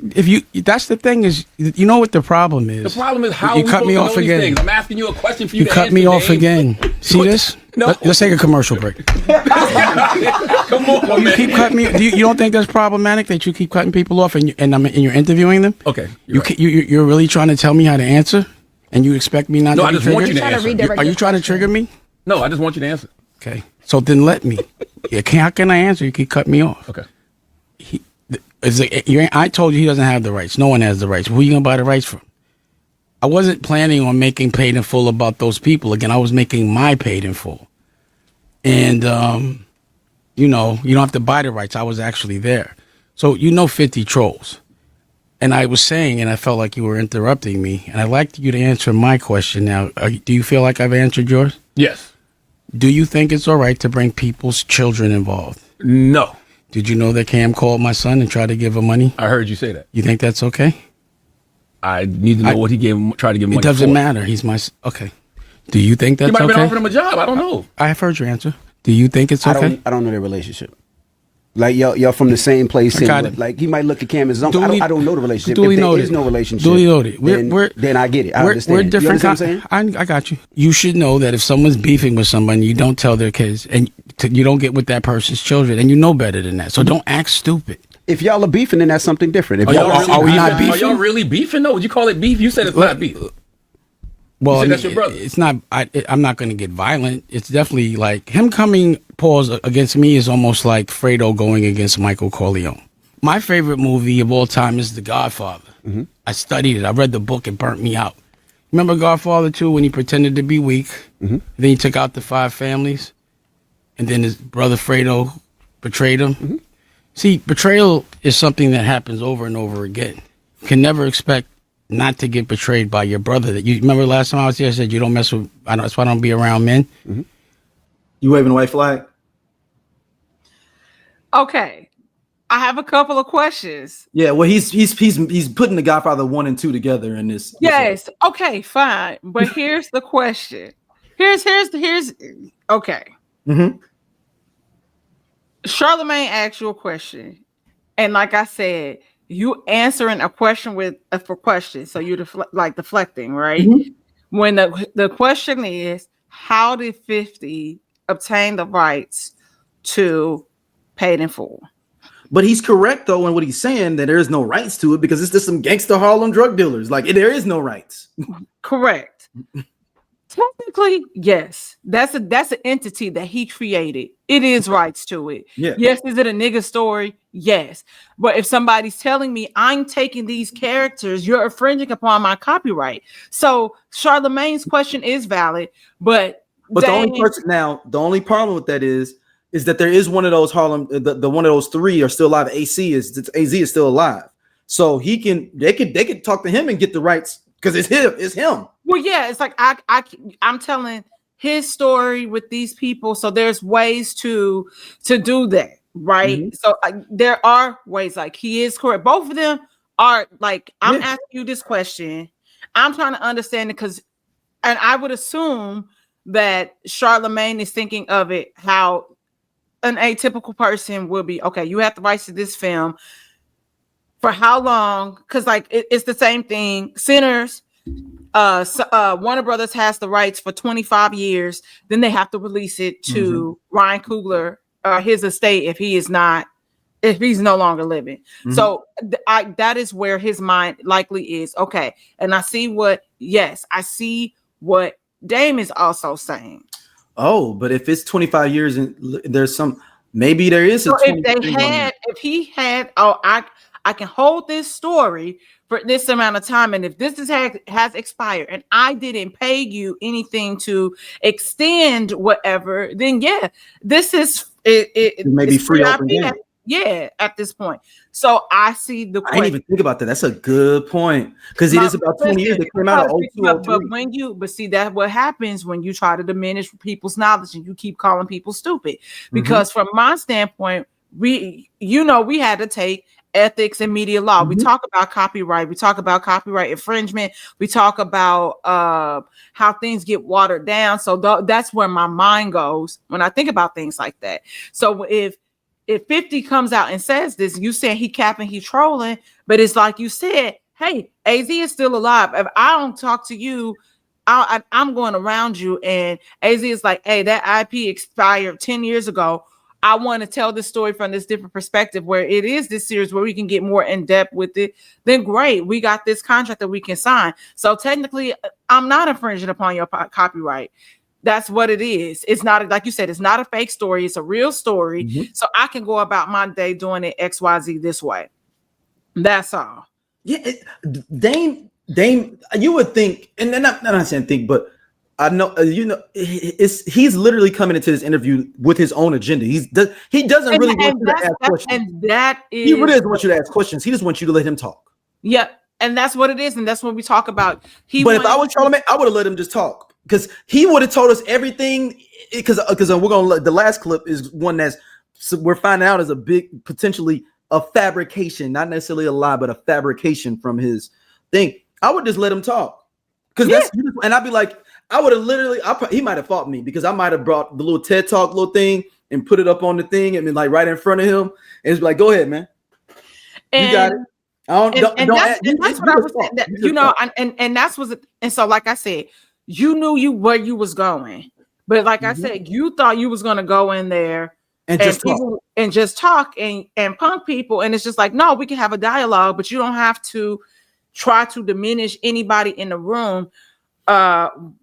that's the thing is, you know what the problem is?
The problem is how
you cut me off again.
Things. I'm asking you a question for you to answer.
You cut me off again. See this?
No.
Let's take a commercial break.
Come on, man.
You keep cutting me. You don't think that's problematic that you keep cutting people off and you're interviewing them?
Okay.
You're really trying to tell me how to answer, and you expect me not to be triggered?
No, I just want you to answer.
Are you trying to trigger me?
No, I just want you to answer.
Okay. So then let me. How can I answer? You keep cutting me off.
Okay.
I told you he doesn't have the rights. No one has the rights. Who are you going to buy the rights from? I wasn't planning on making Paid in Full about those people. Again, I was making my Paid in Full. And, you don't have to buy the rights. I was actually there. So, 50 trolls. And I was saying, and I felt like you were interrupting me, and I'd like you to answer my question now. Do you feel like I've answered yours?
Yes.
Do you think it's all right to bring people's children involved?
No.
Did you know that Cam called my son and tried to give him money?
I heard you say that.
You think that's okay?
I need to know what he tried to give him money
for. It doesn't
for.
matter. He's my... Okay. Do you think that's okay?
He might have been offering him a job. I don't know.
I have heard your answer. Do you think it's okay?
I don't know their relationship. Like y'all from the same place. Like he might look at Cam as uncle. I don't know the relationship. If there is no relationship,
duly noted.
Then I get it. I understand.
We're different.
You understand what I'm saying?
I got you. You should know that if someone's beefing with someone, you don't tell their kids, and you don't get with that person's children, and you know better than that. So don't act stupid.
If y'all are beefing, then that's something different.
Are we not beefing?
Are y'all really beefing? No, would you call it beef? You said it's not beef.
Well,
that's your brother.
It's not. I'm not going to get violent. It's definitely like him coming against me is almost like Fredo going against Michael Corleone. My favorite movie of all time is The Godfather. Mm-hmm. I studied it. I read the book. It burnt me out. Remember Godfather 2 when he pretended to be weak? Mm-hmm. Then he took out the 5 families, and then his brother Fredo betrayed him. Mm-hmm. See, betrayal is something that happens over and over again. You can never expect not to get betrayed by your brother. That you remember last time I was here, I said you don't mess with. That's why I don't be around men.
Mm-hmm. You waving the white flag?
Okay, I have a couple of questions.
Yeah, well, he's putting The Godfather 1 and 2 together in this.
Yes. Okay, fine. But here's the question. Here's okay.
Mm-hmm.
Charlamagne asked you a question, and like I said, you answering a question with for question, so you're deflecting, right? Mm-hmm. When the question is, how did 50 obtain the rights to Paid in Full?
But he's correct though in what he's saying, that there is no rights to it because it's just some gangster Harlem drug dealers. Like there is no rights.
Correct. Technically, yes. That's an entity that he created. It is rights to it.
Yeah.
Yes. Is it a nigga story? Yes. But if somebody's telling me I'm taking these characters, you're infringing upon my copyright. So Charlamagne's question is valid, but
the only problem with that is that there is one of those Harlem, the one of those 3 are still alive. AZ is still alive. So they could talk to him and get the rights because it's him.
Well, yeah, it's like I'm telling his story with these people, so there's ways to do that, right? Mm-hmm. So there are ways. Like he is correct. Both of them are like I'm asking you this question. I'm trying to understand it and I would assume that Charlamagne is thinking of it how an atypical person will be. Okay, you have the rights to this film. For how long? Because like it's the same thing. Sinners, Warner Brothers has the rights for 25 years. Then they have to release it to Ryan Coogler, his estate, if he's no longer living. So that is where his mind likely is. Okay, and I see what Dame is also saying.
Oh, but if it's 25 years and there's some, maybe there is.
So if he had, I can hold this story for this amount of time, and if this has expired, and I didn't pay you anything to extend whatever, then yeah, this is it may be free open game. Yeah, at this point. So I see the question.
I didn't even think about that. That's a good point. Because it is about 20 years that came out of 0203.
But see, that's what happens when you try to diminish people's knowledge and you keep calling people stupid. Because from my standpoint, we had to take ethics and media law. We talk about copyright. We talk about copyright infringement. We talk about how things get watered down. So that's where my mind goes when I think about things like that. So if 50 comes out and says this, you saying he capping, he trolling, but it's like you said, hey, AZ is still alive. If I don't talk to you, I'm going around you, and AZ is like, hey, that IP expired 10 years ago. I want to tell this story from this different perspective where it is this series where we can get more in depth with it. Then great, we got this contract that we can sign. So technically, I'm not infringing upon your copyright. That's what it is. It's not, like you said, it's not a fake story. It's a real story. So I can go about my day doing it XYZ this way. That's all.
Yeah, Dame, you would think, and I'm not saying think, but I know, he's literally coming into this interview with his own agenda. He doesn't really want you to ask questions. And he really doesn't want you to ask questions. He just wants you to let him talk.
Yeah, and that's what it is. And that's what we talk about.
If I was Charlamagne, I would have let him just talk. Because he would have told us everything. Because we're gonna the last clip is one we're finding out is a big potentially a fabrication, not necessarily a lie, but a fabrication from his thing. I would just let him talk because and I'd be like, I would have literally. He might have fought me because I might have brought the little TED Talk little thing and put it up on the thing and been like right in front of him and it's like, go ahead, man, you got it.
That's what I was saying. And that's was it. And so, like I said. You knew where you was going, but like I said, you thought you was gonna go in there and just talk and punk people, and it's just like, no, we can have a dialogue, but you don't have to try to diminish anybody in the room while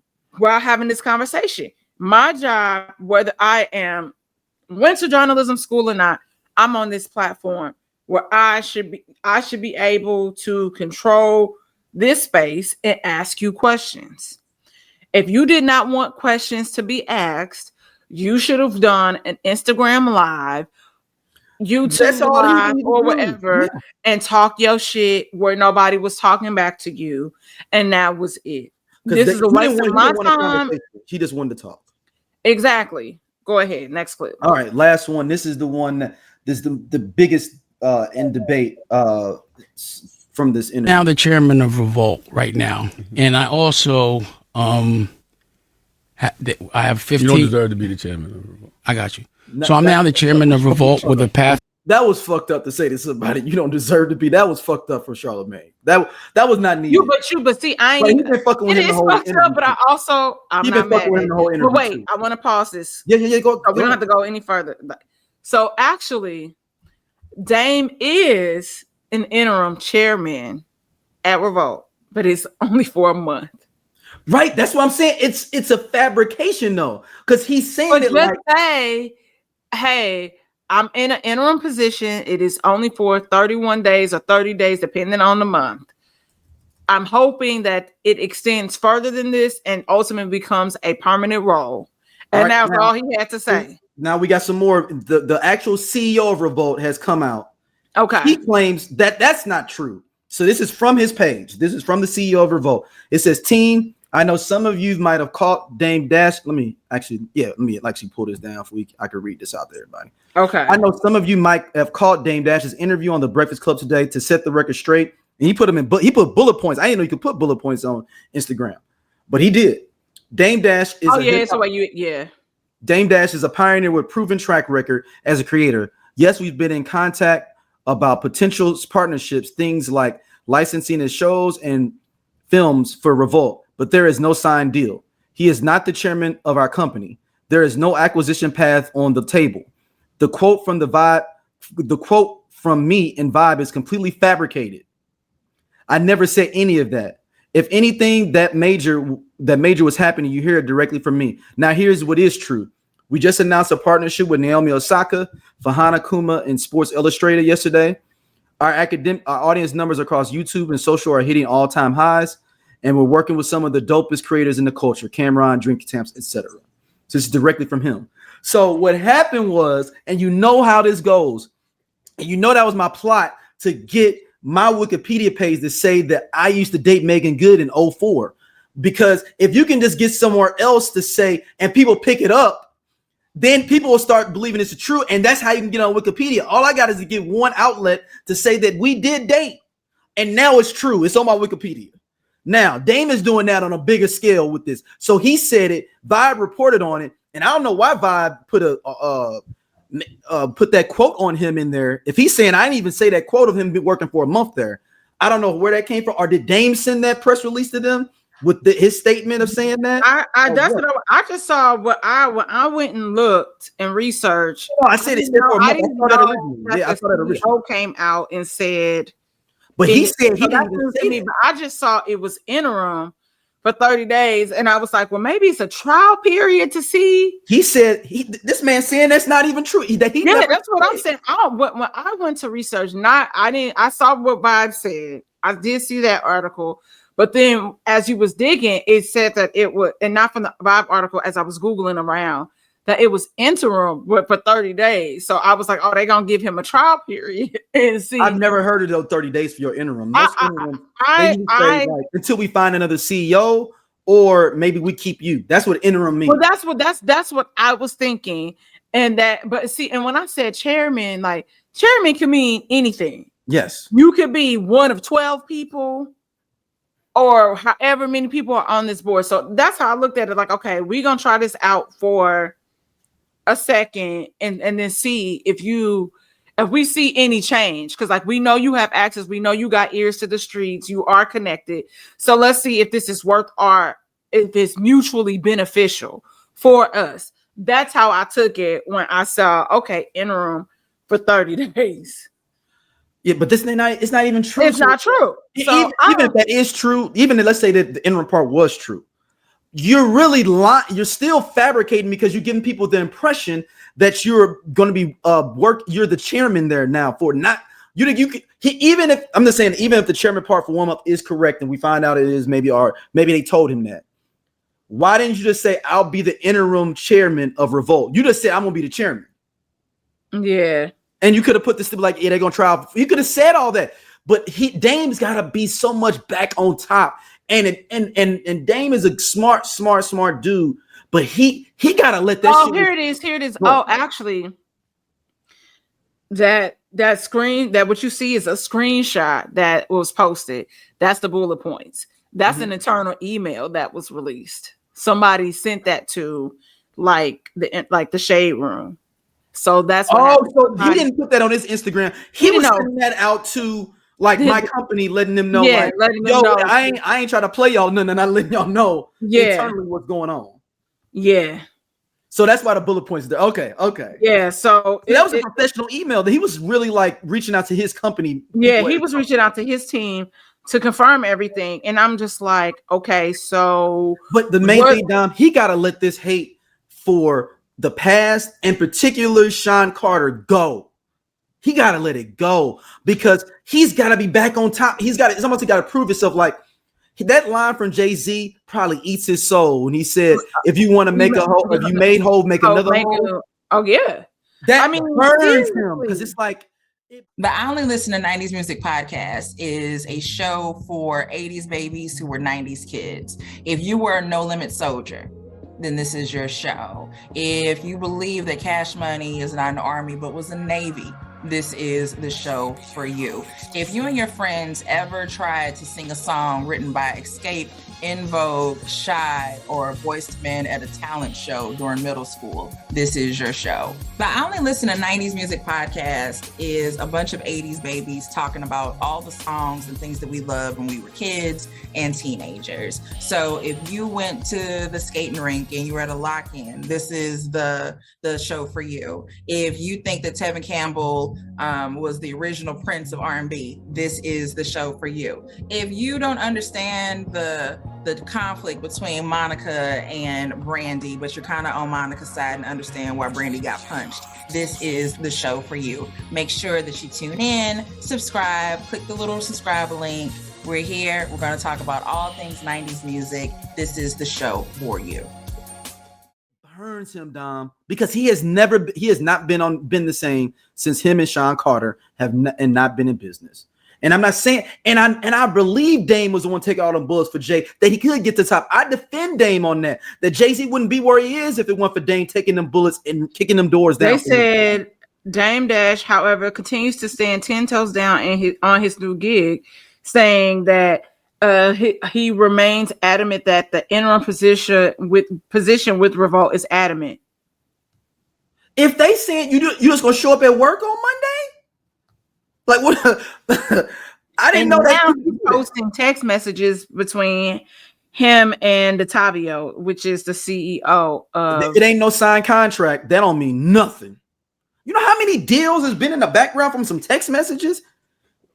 having this conversation. My job, whether I went to journalism school or not, I'm on this platform where I should be able to control this space and ask you questions. If you did not want questions to be asked, you should have done an Instagram live, YouTube live, or whatever, and talk your shit where nobody was talking back to you, and that was it. This is a waste of my time.
He just wanted to talk.
Exactly. Go ahead. Next clip.
All right, last one. This is the one that is the biggest in debate from this interview.
Now the chairman of Revolt right now, and I also. I have 15.
You don't deserve to be the chairman of Revolt.
I got you. So I'm now the chairman of Revolt with a path.
That was fucked up to say to somebody you don't deserve to be. That was fucked up for Charlamagne. That was not needed.
But see, I ain't.
Been fucking with him the whole interview.
Up, but I'm not mad. With him the whole interview. But wait, I want to pause this.
Yeah. Go.
We don't have to go any further. So actually, Dame is an interim chairman at Revolt, but it's only for a month.
Right, that's what I'm saying. It's a fabrication though, because he's saying it like,
say, hey, I'm in an interim position. It is only for 31 days or 30 days, depending on the month. I'm hoping that it extends further than this and ultimately becomes a permanent role. And that's all he had to say.
Now we got some more. The actual CEO of Revolt has come out.
Okay,
he claims that that's not true. So this is from his page. This is from the CEO of Revolt. It says, "Team. I know some of you might have caught Dame Dash. Let me actually pull this down for I could read this out to everybody.
Okay.
I know some of you might have caught Dame Dash's interview on the Breakfast Club today to set the record straight. And he put bullet points. I didn't know you could put bullet points on Instagram, but he did. Dame Dash is Dame Dash is a pioneer with proven track record as a creator. Yes, we've been in contact about potential partnerships, things like licensing his shows and films for Revolt, but there is no signed deal. He is not the chairman of our company. There is no acquisition path on the table. The quote from me in Vibe is completely fabricated. I never said any of that. If anything that major was happening, you hear it directly from me. Now, here's what is true. We just announced a partnership with Naomi Osaka, Fahana Kuma, and Sports Illustrated yesterday. Our audience numbers across YouTube and social are hitting all-time highs, and we're working with some of the dopest creators in the culture, Cameron, Drink Champs, etc. So this is directly from him. So what happened was, and you know how this goes, and you know that was my plot to get my Wikipedia page to say that I used to date Megan Good in 2004. Because if you can just get somewhere else to say, and people pick it up, then people will start believing it's true. And that's how you can get on Wikipedia. All I got is to get one outlet to say that we did date. And now it's true. It's on my Wikipedia. Now, Dame is doing that on a bigger scale with this. So he said it. Vibe reported on it. And I don't know why Vibe put that quote on him in there. If he's saying, I didn't even say that quote of him working for a month there. I don't know where that came from. Or did Dame send that press release to them with his statement of saying that?
I just saw when I went and looked and researched.
Oh, I said it.
I didn't know that the CEO came out and said.
But he said he didn't
even say it. But I just saw it was interim for 30 days. And I was like, well, maybe it's a trial period to see.
He said, this man saying that's not even true.
That's what I'm saying. When I went to research, I saw what Vibe said. I did see that article. But then as you was digging, it said that it would, and not from the Vibe article, as I was Googling around, that it was interim for 30 days. So I was like, oh, they're going to give him a trial period and see.
I've never heard of those 30 days for your interim. Until we find another CEO or maybe we keep you. That's what interim means.
Well, that's what I was thinking. And when I said chairman, like chairman can mean anything.
Yes.
You could be one of 12 people or however many people are on this board. So that's how I looked at it. Like, okay, we're going to try this out for a second and then see if we see any change. Because like we know you have access. We know you got ears to the streets. You are connected. So let's see if this is if it's mutually beneficial for us. That's how I took it when I saw, okay, interim for 30 days.
Yeah, but it's not even true.
It's not true. So
even if that is true, even if let's say that the interim part was true, you're really lying. You're still fabricating because you're giving people the impression that you're going to be you're the chairman there now for not even if I'm just saying, even if the chairman part for warm up is correct and we find out it is maybe they told him that. Why didn't you just say I'll be the interim chairman of Revolt? You just said I'm gonna be the chairman.
Yeah.
And you could have put this to be like, yeah, they're gonna try. You could have said all that, but Dame's gotta be so much back on top. And Dame is a smart dude, but he gotta let that.
Oh, here it is. Oh, actually, that screen, that what you see is a screenshot that was posted. That's the bullet points. That's an internal email that was released. Somebody sent that to the shade room. So that's what
so he didn't put that on his Instagram. He was sending that out to my company, letting them know, letting them know. I ain't trying to play y'all nothing, and I letting y'all know internally what's going on.
Yeah.
So that's why the bullet points there. Okay.
Yeah. So
that was a professional email that he was really reaching out to his company.
Yeah, he was reaching out to his team to confirm everything, and I'm just like, okay, so.
But the main thing, Dom, he got to let this hate for the past, in particular, Sean Carter, go. He got to let it go because he's got to be back on top. It's almost got to prove himself. Like that line from Jay-Z probably eats his soul when he said, if you want to make a hole, if you made whole, make another hole.
Oh, yeah.
That burns him because it's like.
The I Only Listen to 90s Music podcast is a show for 80s babies who were 90s kids. If you were a No Limit soldier, then this is your show. If you believe that Cash Money is not an army but was a Navy, this is the show for you. If you and your friends ever tried to sing a song written by Escape In Vogue, Shy, or voiced men at a talent show during middle school, this is your show. The I Only Listen to 90s Music podcast is a bunch of 80s babies talking about all the songs and things that we loved when we were kids and teenagers. So if you went to the skating rink and you were at a lock-in, this is the show for you. If you think that Tevin Campbell was the original Prince of R&B, this is the show for you. If you don't understand the conflict between Monica and Brandy, but you're kind of on Monica's side and understand why Brandy got punched, this is the show for you. Make sure that you tune in, subscribe, click the little subscribe link. We're here. We're going to talk about all things 90s music. This is the show for you.
Burns him, Dom, because he has not been the same since him and Sean Carter have not been in business. And I'm not saying, and I believe Dame was the one taking all them bullets for Jay, that he could get to the top. I defend Dame on that Jay-Z wouldn't be where he is if it weren't for Dame taking them bullets and kicking them doors down.
They said Dame Dash, however, continues to stand 10 toes down on his new gig, saying that he remains adamant that the interim position with Revolt is adamant.
If they said you just gonna show up at work on Monday, like what? I didn't know that.
He's posting text messages between him and Ottavio, which is the CEO of.
It ain't no signed contract. That don't mean nothing. You know how many deals has been in the background from some text messages?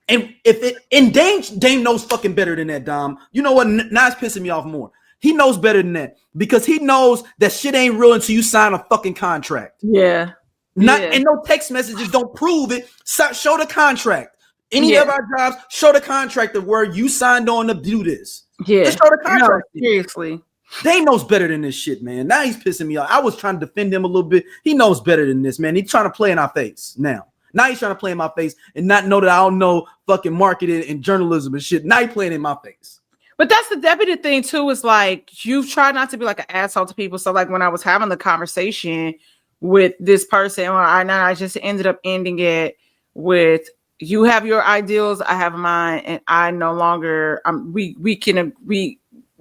And Dame knows fucking better than that, Dom. You know what? Now it's pissing me off more. He knows better than that because he knows that shit ain't real until you sign a fucking contract.
Yeah.
And no text messages don't prove it. Show the contract. Any of our jobs, show the contract of where you signed on to do this.
Yeah.
Just show the contract.
No, seriously.
Dame knows better than this shit, man. Now he's pissing me off. I was trying to defend him a little bit. He knows better than this, man. He's trying to play in our face now. Now he's trying to play in my face and not know that I don't know fucking marketing and journalism and shit. Now he's playing in my face.
But that's the deputy thing too. Is like you've tried not to be like an asshole to people. So like when I was having the conversation with this person, I just ended up ending it with you have your ideals, I have mine, and I no longer. We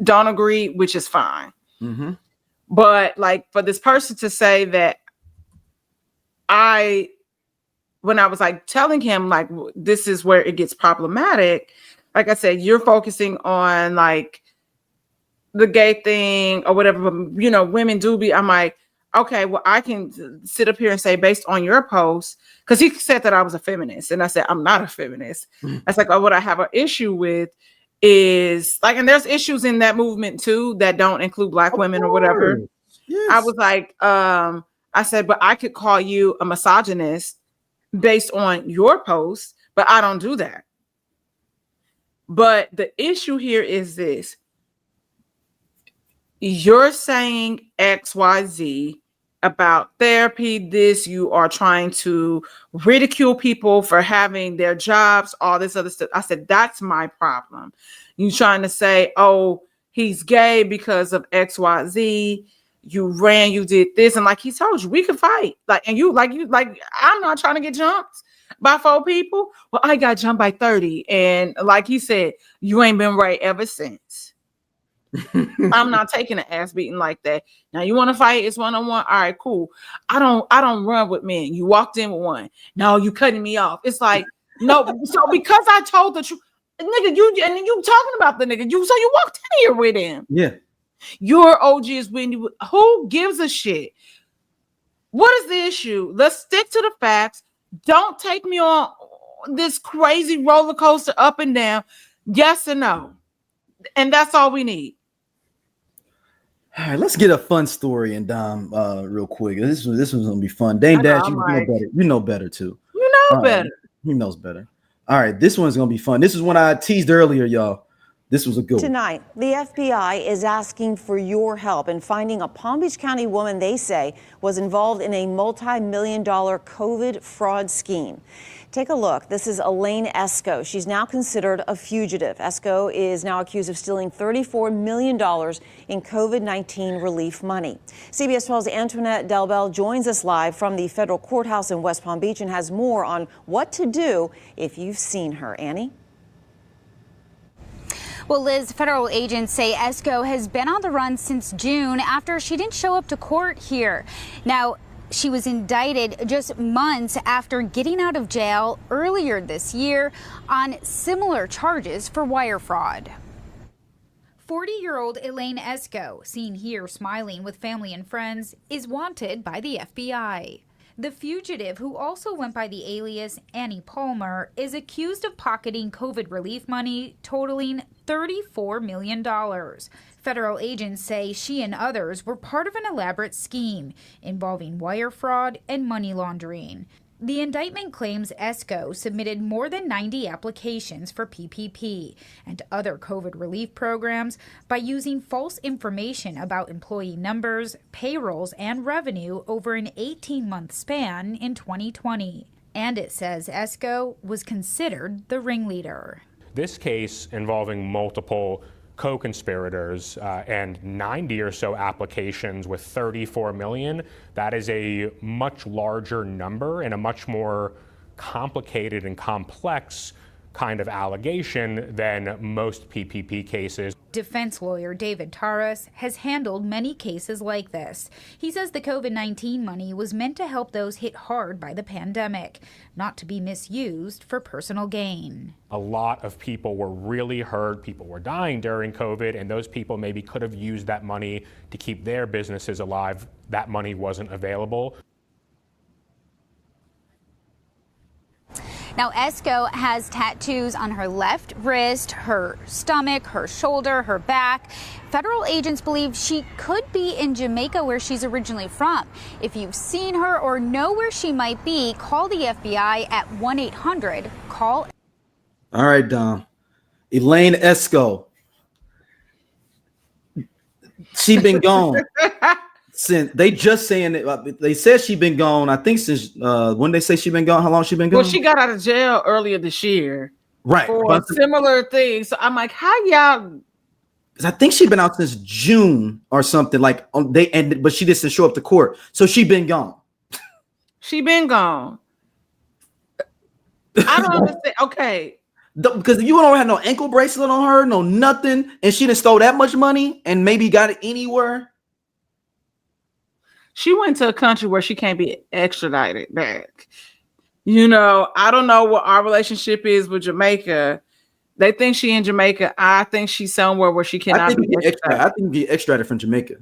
don't agree, which is fine.
Mm-hmm.
But like for this person to say that when I was like telling him like this is where it gets problematic, like I said, you're focusing on like the gay thing or whatever, but you know, women do be. I'm like, okay, well, I can sit up here and say based on your post, because he said that I was a feminist, and I said I'm not a feminist. That's like what I have an issue with is like, and there's issues in that movement too that don't include Black women or whatever.
Yes.
I was like, I said, but I could call you a misogynist based on your post, but I don't do that. But the issue here is this. You're saying XYZ about therapy, this, you are trying to ridicule people for having their jobs, all this other stuff. I said, that's my problem. You trying to say, oh, he's gay because of XYZ. You did this. And like he told you, we could fight. Like, and you, I'm not trying to get jumped by 4 people. Well, I got jumped by 30. And like he said, you ain't been right ever since. I'm not taking an ass beating like that. Now you want to fight? It's 1-on-1. All right, cool. I don't run with men. You walked in with one. No, you cutting me off. It's like, no. So because I told the truth, nigga, you talking about the nigga. So you walked in here with him.
Yeah.
Your OG is when you. Who gives a shit? What is the issue? Let's stick to the facts. Don't take me on this crazy roller coaster up and down. Yes or no. And that's all we need.
All right, let's get a fun story and Dom real quick. This one's gonna be fun. Dame Dash, you know better. You know better too.
You know better.
He knows better. All right, this one's gonna be fun. This is one I teased earlier, y'all. This was a good one.
Tonight, the FBI is asking for your help in finding a Palm Beach County woman they say was involved in a multi-million-dollar COVID fraud scheme. Take a look. This is Elaine Esco. She's now considered a fugitive. Esco is now accused of stealing $34 million in COVID-19 relief money. CBS 12's Antoinette Delbel joins us live from the federal courthouse in West Palm Beach and has more on what to do if you've seen her. Annie?
Well, Liz, federal agents say Esco has been on the run since June after she didn't show up to court here. Now, she was indicted just months after getting out of jail earlier this year on similar charges for wire fraud. 40-year-old Elaine Esco, seen here smiling with family and friends, is wanted by the FBI. The fugitive, who also went by the alias Annie Palmer, is accused of pocketing COVID relief money totaling $34 million. Federal agents say she and others were part of an elaborate scheme involving wire fraud and money laundering. The indictment claims Esco submitted more than 90 applications for PPP and other COVID relief programs by using false information about employee numbers, payrolls, and revenue over an 18-month span in 2020. And it says Esco was considered the ringleader.
This case involving multiple co-conspirators and 90 or so applications with 34 million, that is a much larger number and a much more complicated and complex kind of allegation than most PPP cases.
Defense lawyer David Taras has handled many cases like this. He says the COVID-19 money was meant to help those hit hard by the pandemic, not to be misused for personal gain.
A lot of people were really hurt, people were dying during COVID, and those people maybe could have used that money to keep their businesses alive. That money wasn't available.
Now, Esco has tattoos on her left wrist, her stomach, her shoulder, her back. Federal agents believe she could be in Jamaica, where she's originally from. If you've seen her or know where she might be, call the FBI at 1-800-CALL.
All right, Dom. Elaine Esco. She been gone. Since they just saying it, they said she been gone. I think since when they say she been gone, how long she been gone?
Well, she got out of jail earlier this year,
right?
For similar things. So I'm like, how y'all?
Because I think she been out since June or something. Like they ended, but she didn't show up to court, so she been gone.
She been gone. I don't understand. Okay,
because you don't have no ankle bracelet on her, no nothing, and she done stole that much money and maybe got it anywhere.
She went to a country where she can't be extradited back. You know, I don't know what our relationship is with Jamaica. They think she in Jamaica. I think she's somewhere where she cannot be extradited.
I think be extradited from Jamaica.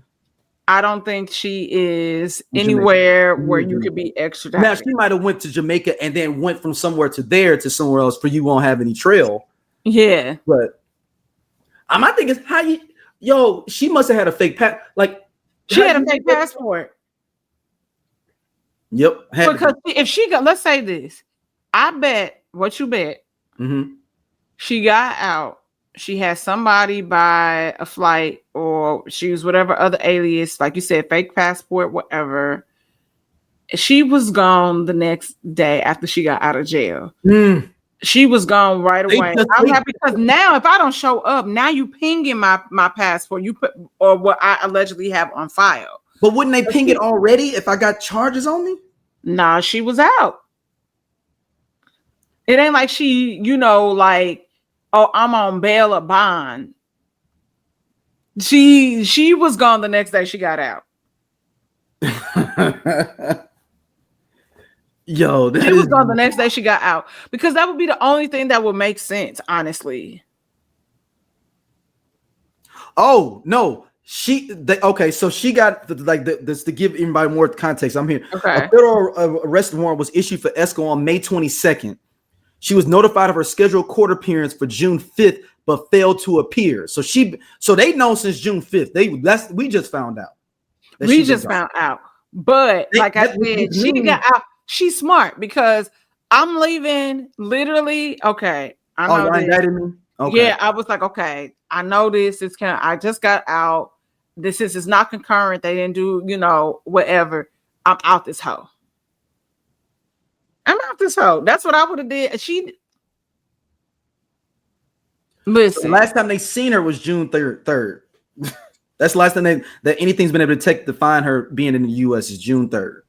I don't think she is anywhere where you could be extradited.
Now, she might have went to Jamaica and then went from somewhere to there to somewhere else for you won't have any trail.
Yeah.
But my thing is how you, she must have had a fake
she had a fake passport.
Yep.
Because if she got, let's say this, I bet what you bet.
Mm-hmm.
She got out. She had somebody buy a flight, or she used whatever other alias, like you said, fake passport, whatever. She was gone the next day after she got out of jail. She was gone right away. I'm happy because now, if I don't show up, now you pinging my passport. You put or what I allegedly have on file.
But wouldn't they ping it already if I got charges on me?
Nah, she was out. It ain't like she, like, oh, I'm on bail or bond. She was gone the next day she got out.
Yo,
she was gone the next day she got out, because that would be the only thing that would make sense, honestly.
Oh no. So she got this to give everybody more context. I'm here.
Okay.
A federal arrest warrant was issued for Esco on May 22nd. She was notified of her scheduled court appearance for June 5th, but failed to appear. So they know since June 5th. We just found out.
We just found out. But like I said, she got out. She's smart because I'm leaving literally. Okay. I know this.
Okay.
Yeah, I was like, okay, I know this is I just got out. This is not concurrent. They didn't do, whatever. I'm out this hoe. That's what I would have did. Listen.
The last time they seen her was June 3rd. That's the last time that anything's been able to find her being in the U.S. is June 3rd.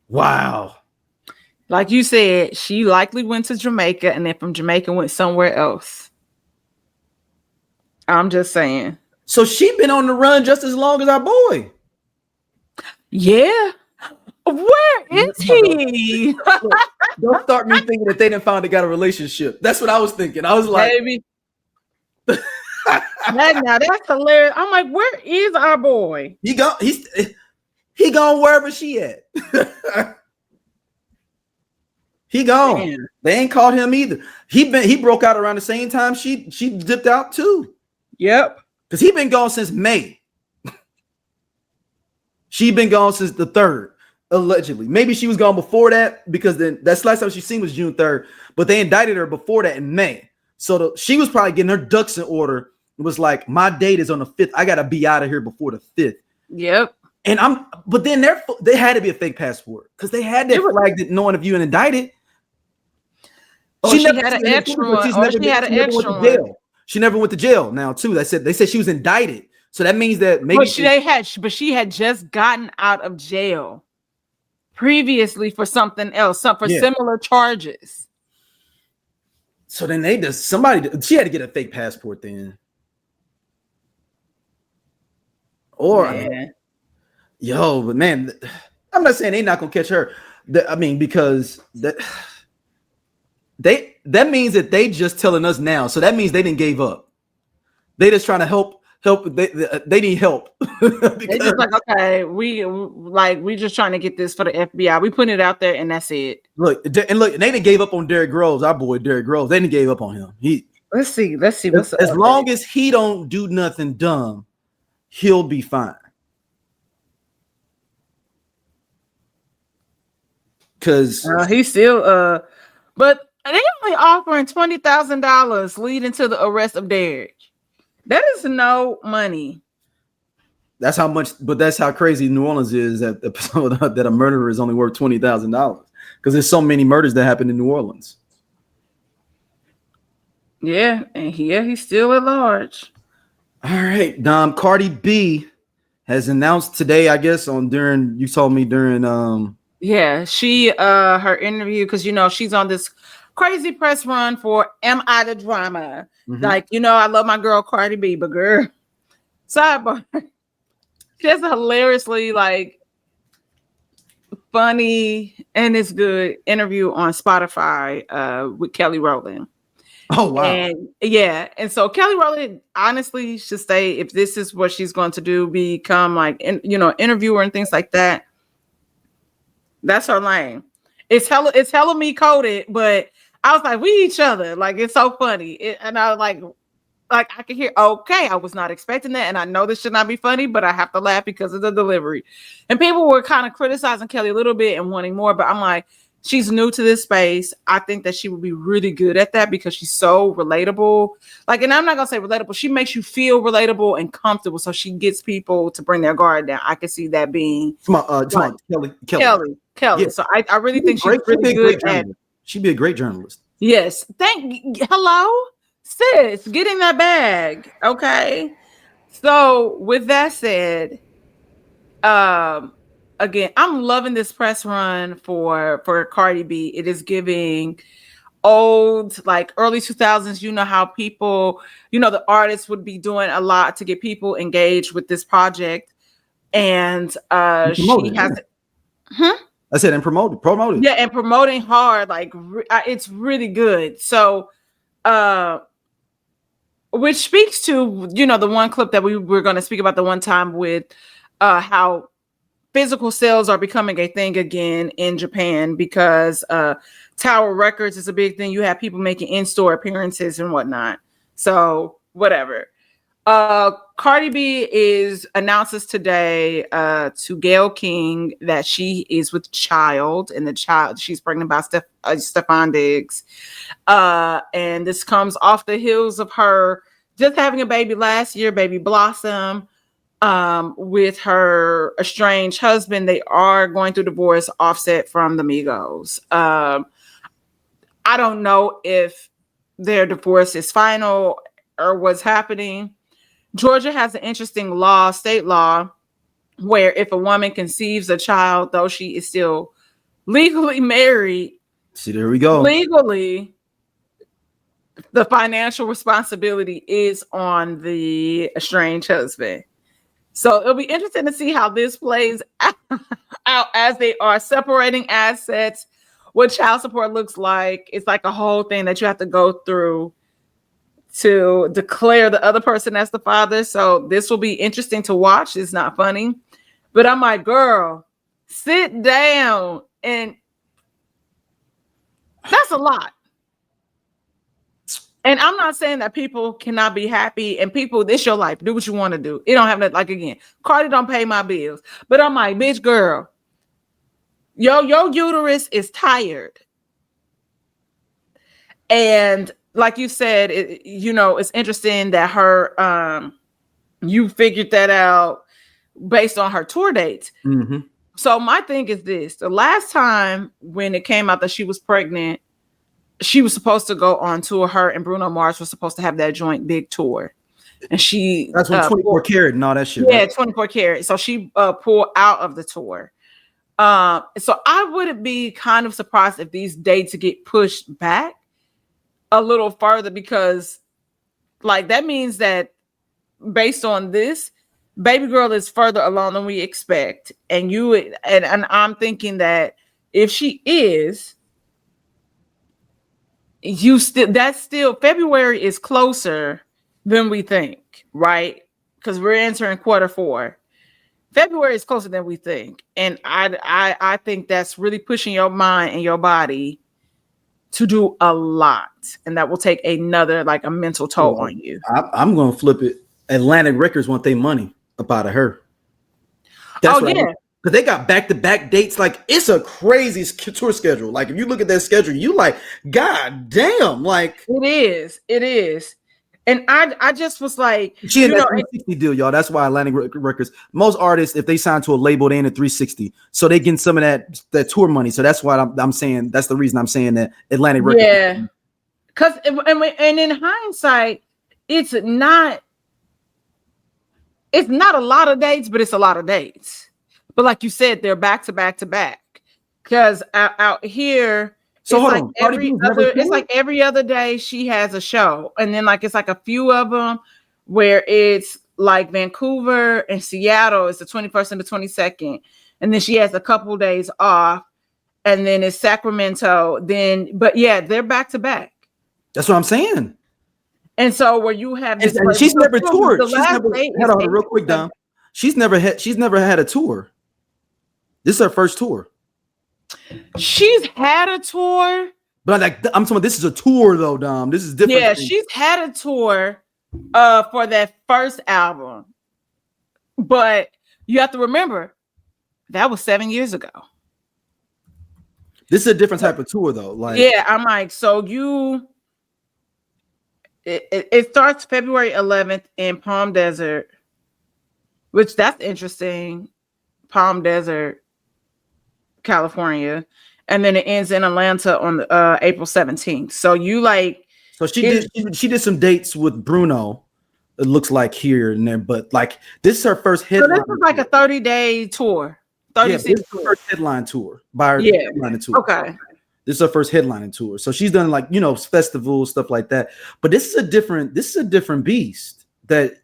Wow.
Like you said, she likely went to Jamaica and then from Jamaica went somewhere else. I'm just saying.
So she been on the run just as long as our boy.
Yeah. Where is he?
Look, don't start me thinking that they didn't find they got a relationship. That's what I was thinking. I was like,
baby. Now that's hilarious. I'm like, where is our boy?
He gone wherever she at. He gone. Man. They ain't caught him either. He broke out around the same time she dipped out too.
Yep.
Because he been gone since May. She been gone since the 3rd, allegedly. Maybe she was gone before that, because then that's last time she seen was June 3rd. But they indicted her before that in May. So she was probably getting her ducks in order. It was like, my date is on the 5th. I gotta be out of here before the 5th.
Yep.
And but then they had to be a fake passport, because they had that flag that knowing if you indicted.
She had an extra one.
She never went to jail now too. They said she was indicted. So that means that maybe
she had just gotten out of jail previously for something else, similar charges.
So then she had to get a fake passport then. Or but man, I'm not saying they're not gonna catch her. I mean, because that means that they just telling us now. So that means they didn't give up. They just trying to help. They need help.
They just like, okay, we just trying to get this for the FBI. We putting it out there, and that's it.
Look, they didn't give up on Derrick Groves, our boy Derrick Groves. They didn't give up on him.
Let's see what's
as long as he don't do nothing dumb, he'll be fine. Because
he's still but they only offering $20,000 leading to the arrest of Derrick. That is no money.
That's how much, but that's how crazy New Orleans is that a murderer is only worth $20,000, because there's so many murders that happen in New Orleans.
Yeah, and he's still at large.
All right, Dom. Cardi B has announced today, I guess, you told me during
she her interview, because she's on this crazy press run for Am I the Drama? Mm-hmm. Like, I love my girl Cardi B, but girl, sidebar, she has a hilariously funny and it's good interview on Spotify with Kelly Rowland.
Oh wow.
And so Kelly Rowland honestly should stay if this is what she's going to do, become interviewer and things like that. That's her lane. It's hella me coded, but I was like, we each other. Like, it's so funny. And I was like I could hear, okay, I was not expecting that. And I know this should not be funny, but I have to laugh because of the delivery. And people were kind of criticizing Kelly a little bit and wanting more, but I'm like, she's new to this space. I think that she would be really good at that because she's so relatable. And I'm not going to say relatable. She makes you feel relatable and comfortable. So she gets people to bring their guard down. I can see that being
Kelly.
Yeah. So I really think she's really good at it.
She'd be a great journalist.
Yes. Hello, sis, get in that bag. Okay. So with that said, again, I'm loving this press run for Cardi B. It is giving old, early 2000s. How people, the artists would be doing a lot to get people engaged with this project. And she has
I said, and promoted.
Yeah, and promoting hard. It's really good. So, which speaks to, the one clip that we were going to speak about the one time with how physical sales are becoming a thing again in Japan because Tower Records is a big thing. You have people making in-store appearances and whatnot. So, whatever. Cardi B announces today to Gayle King that she is with child, and the child she's pregnant by Steffon Diggs. And this comes off the heels of her just having a baby last year, baby Blossom, with her estranged husband. They are going through divorce, Offset from the Migos. I don't know if their divorce is final or what's happening. Georgia has an interesting state law, where if a woman conceives a child, though she is still legally married,
see, there we go.
Legally, the financial responsibility is on the estranged husband. So it'll be interesting to see how this plays out as they are separating assets, what child support looks like. It's like a whole thing that you have to go through to declare the other person as the father. So this will be interesting to watch. It's not funny, but I'm like, girl, sit down. And that's a lot. And I'm not saying that people cannot be happy, and people, this your life. Do what you want to do. It don't have that, like, again, Cardi don't pay my bills. But I'm like, bitch, girl, your uterus is tired. And like you said, it's interesting that her, you figured that out based on her tour dates.
Mm-hmm.
So my thing is this: the last time when it came out that she was pregnant, she was supposed to go on tour. Her and Bruno Mars was supposed to have that joint big tour, and
that's when 24 Karat and all that shit.
Yeah,
right?
24 Karat. So she pulled out of the tour. So I wouldn't be kind of surprised if these dates get pushed back a little further, because like that means that based on this, baby girl is further along than we expect. And I'm thinking that if she is, that's still February is closer than we think, right? Because we're entering Q4. February is closer than we think. And I think that's really pushing your mind and your body to do a lot. And that will take another, like, a mental toll on you.
I'm going to flip it. Atlantic Records want their money up out of her. That's
yeah.
Because they got back-to-back dates. Like, it's a crazy tour schedule. Like, if you look at that schedule, you like, God damn. Like,
it is. And I just was like,
she in that 360 deal, y'all. That's why Atlantic Records, most artists, if they sign to a label, they in at 360. So they getting some of that tour money. So that's why I'm saying, that's the reason I'm saying that Atlantic Records.
Yeah. Because, and in hindsight, it's not a lot of dates, but it's a lot of dates. But like you said, they're back to back to back. Because out here,
so
it's
hold on.
It's like every other day she has a show. And then like it's like a few of them where it's like Vancouver and Seattle is the 21st and the 22nd. And then she has a couple days off. And then it's Sacramento. But yeah, they're back to back.
That's what I'm saying.
And so where you have this,
and she's never toured. Hold on, real quick, Dom. She's never had a tour. This is her first tour.
She's had a tour,
but like I'm talking about, this is a tour though, Dom. This is different.
Yeah, she's had a tour for that first album, but you have to remember that was 7 years ago.
This is a different type of tour though. Like,
yeah, I'm like, so it starts February 11th in Palm Desert, which that's interesting. Palm Desert, California, and then it ends in Atlanta on April 17th. So she did some dates with Bruno. It looks like here and there, but like this is her first headline. So this is like a 30-day tour. 36 tour. First headline tour by her headlining tour. Okay. This is her first headlining tour. So she's done like, festivals, stuff like that. But this is a different beast. But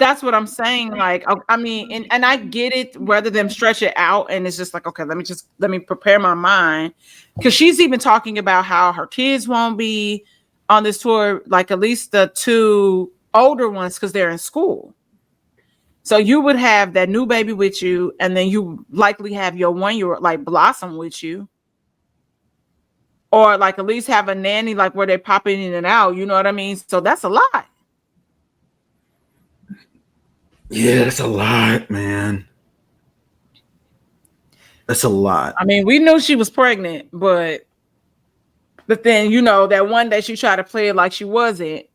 that's what I'm saying. Like, I mean, and I get it, rather than stretch it out. And it's just like, okay, let me prepare my mind. Because she's even talking about how her kids won't be on this tour, like at least the two older ones, because they're in school. So you would have that new baby with you, and then you likely have your 1-year-old like Blossom with you. Or like at least have a nanny, like where they pop in and out. You know what I mean? So that's a lot. Yeah, that's a lot, man. That's a lot. I mean, we knew she was pregnant, but then, that one day she tried to play it like she wasn't.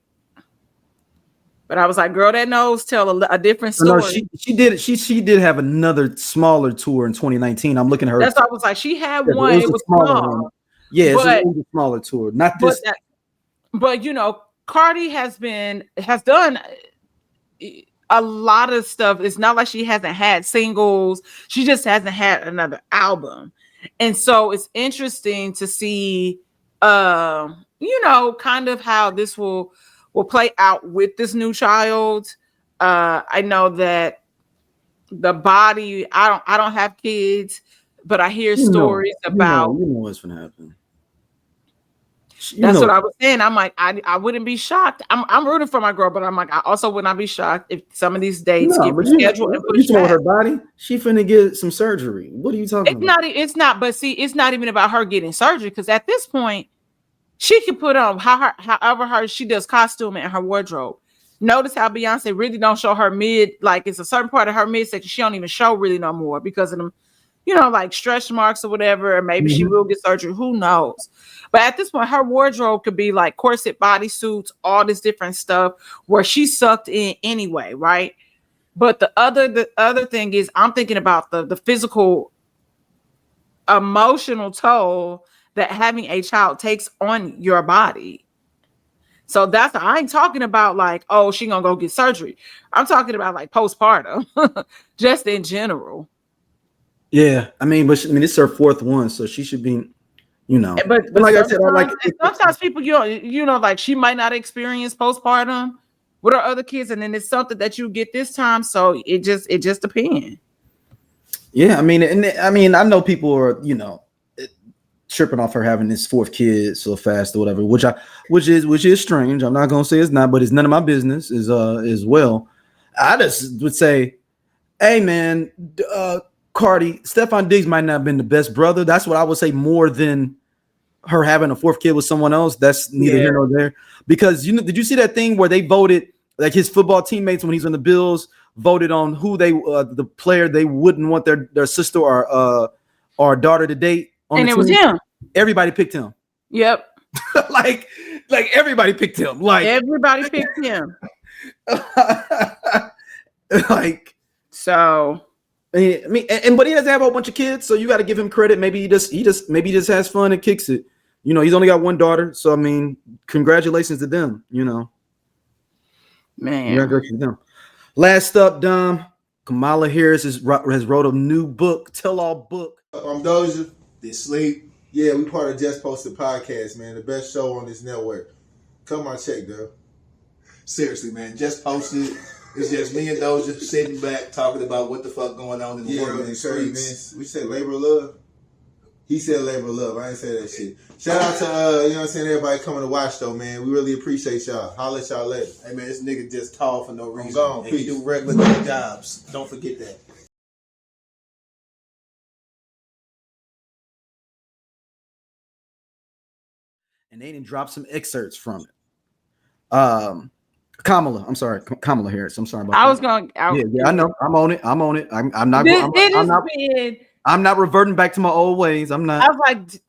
But I was like, girl, that nose tell a different story. No, she did have another smaller tour in 2019. I'm looking at her. That's why I was like, she had one. It was small. Yeah, it's a smaller tour. Not this. But Cardi has done a lot of stuff. It's not like she hasn't had singles. She just hasn't had another album. And so it's interesting to see kind of how this will play out with this new child. I know that the body, I don't have kids, but I hear stories about
what's gonna happen.
That's what I was saying. I'm like, I wouldn't be shocked. I'm rooting for my girl, but I'm like, I also would not be shocked if some of these dates get rescheduled and pushed back.
Her body, she finna get some surgery. What are you talking about?
It's not. But see, it's not even about her getting surgery, because at this point, she can put on however she does costume and her wardrobe. Notice how Beyonce really don't show her mid, like it's a certain part of her midsection she don't even show really no more because of them, like stretch marks or whatever, or maybe she will get surgery. Who knows? But at this point, her wardrobe could be like corset bodysuits, all this different stuff where she sucked in anyway, right? But the other thing is, I'm thinking about the physical, emotional toll that having a child takes on your body. So I ain't talking about like, oh, she gonna go get surgery. I'm talking about like postpartum, just in general.
Yeah, it's her fourth one, so she should be,
But like I said, sometimes people, like she might not experience postpartum with her other kids, and then it's something that you get this time. So it just depends.
Yeah, I know people are, tripping off her having this fourth kid so fast or whatever, which is strange. I'm not gonna say it's not, but it's none of my business as well. I just would say, hey man, Cardi, Steffon Diggs might not have been the best brother. That's what I would say, more than her having a fourth kid with someone else. That's neither here nor there. Because did you see that thing where they voted, like his football teammates when he's on the Bills voted on who the player they wouldn't want their sister or daughter to date?
And it was him.
Everybody picked him.
Yep.
like everybody picked him. Like
everybody picked him.
Like so. But he doesn't have a whole bunch of kids, so you got to give him credit. Maybe he just has fun and kicks it. He's only got one daughter, so congratulations to them.
Man,
congratulations to them. Last up, Dom, Kamala Harris has wrote a new book, tell-all book.
I'm Doja. They sleep. Yeah, we part of Just Posted Podcast, man. The best show on this network. Come on, check, though.
Seriously, man. Just Posted. It's just me and Doja sitting back talking about what the fuck going on in the world and the streets.
We said labor of love. He said labor of love. I ain't say that shit. Shout out to everybody coming to watch though, man. We really appreciate y'all. Holla at y'all later.
Hey man, this nigga just tall for no reason.
I'm gone.
And he do regular jobs. Don't forget that.
And they didn't drop some excerpts from it. Kamala Harris. I'm sorry about that. Yeah, I know. I'm on it. I'm not reverting back to my old ways. I'm not.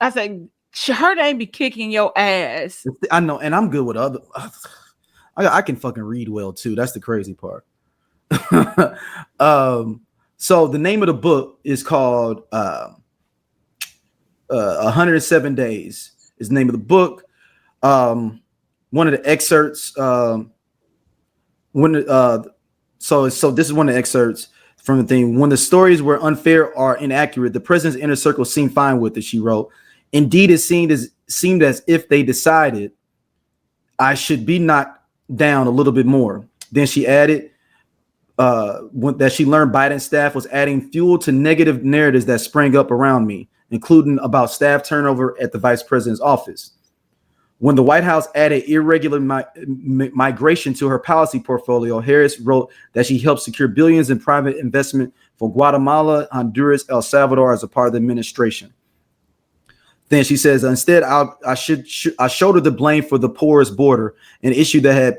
I said, her name be kicking your ass.
I know, and I'm good with other. I can fucking read well too. That's the crazy part. So the name of the book is called 107 Days. Is the name of the book. One of the excerpts. So this is one of the excerpts from the thing. When the stories were unfair or inaccurate, the president's inner circle seemed fine with it, she wrote. Indeed, it seemed as if they decided I should be knocked down a little bit more. Then she added that she learned Biden's staff was adding fuel to negative narratives that sprang up around me, including about staff turnover at the vice president's office. When the White House added irregular migration to her policy portfolio, Harris wrote that she helped secure billions in private investment for Guatemala, Honduras, El Salvador as a part of the administration. Then she says, instead, I shoulder the blame for the porous border, an issue that had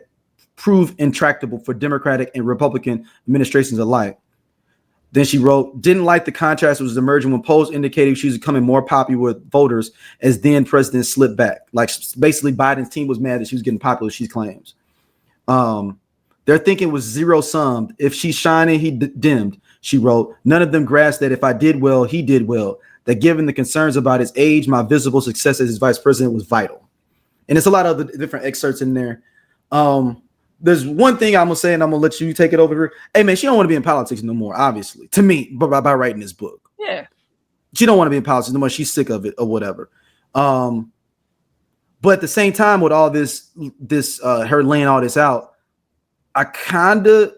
proved intractable for Democratic and Republican administrations alike. Then she wrote, didn't like the contrast that was emerging when polls indicated she was becoming more popular with voters as then president slipped back. Like basically Biden's team was mad that she was getting popular, she claims. Their thinking was zero summed. If she's shining, he dimmed, she wrote. None of them grasped that if I did well, he did well. That given the concerns about his age, my visible success as his vice president was vital. And it's a lot of other different excerpts in there. There's one thing I'm gonna say, and I'm gonna let you take it over here. Hey man, she don't want to be in politics no more, obviously. To me, by writing this book.
Yeah.
She don't want to be in politics no more. She's sick of it or whatever. But at the same time, with all this her laying all this out, I kind of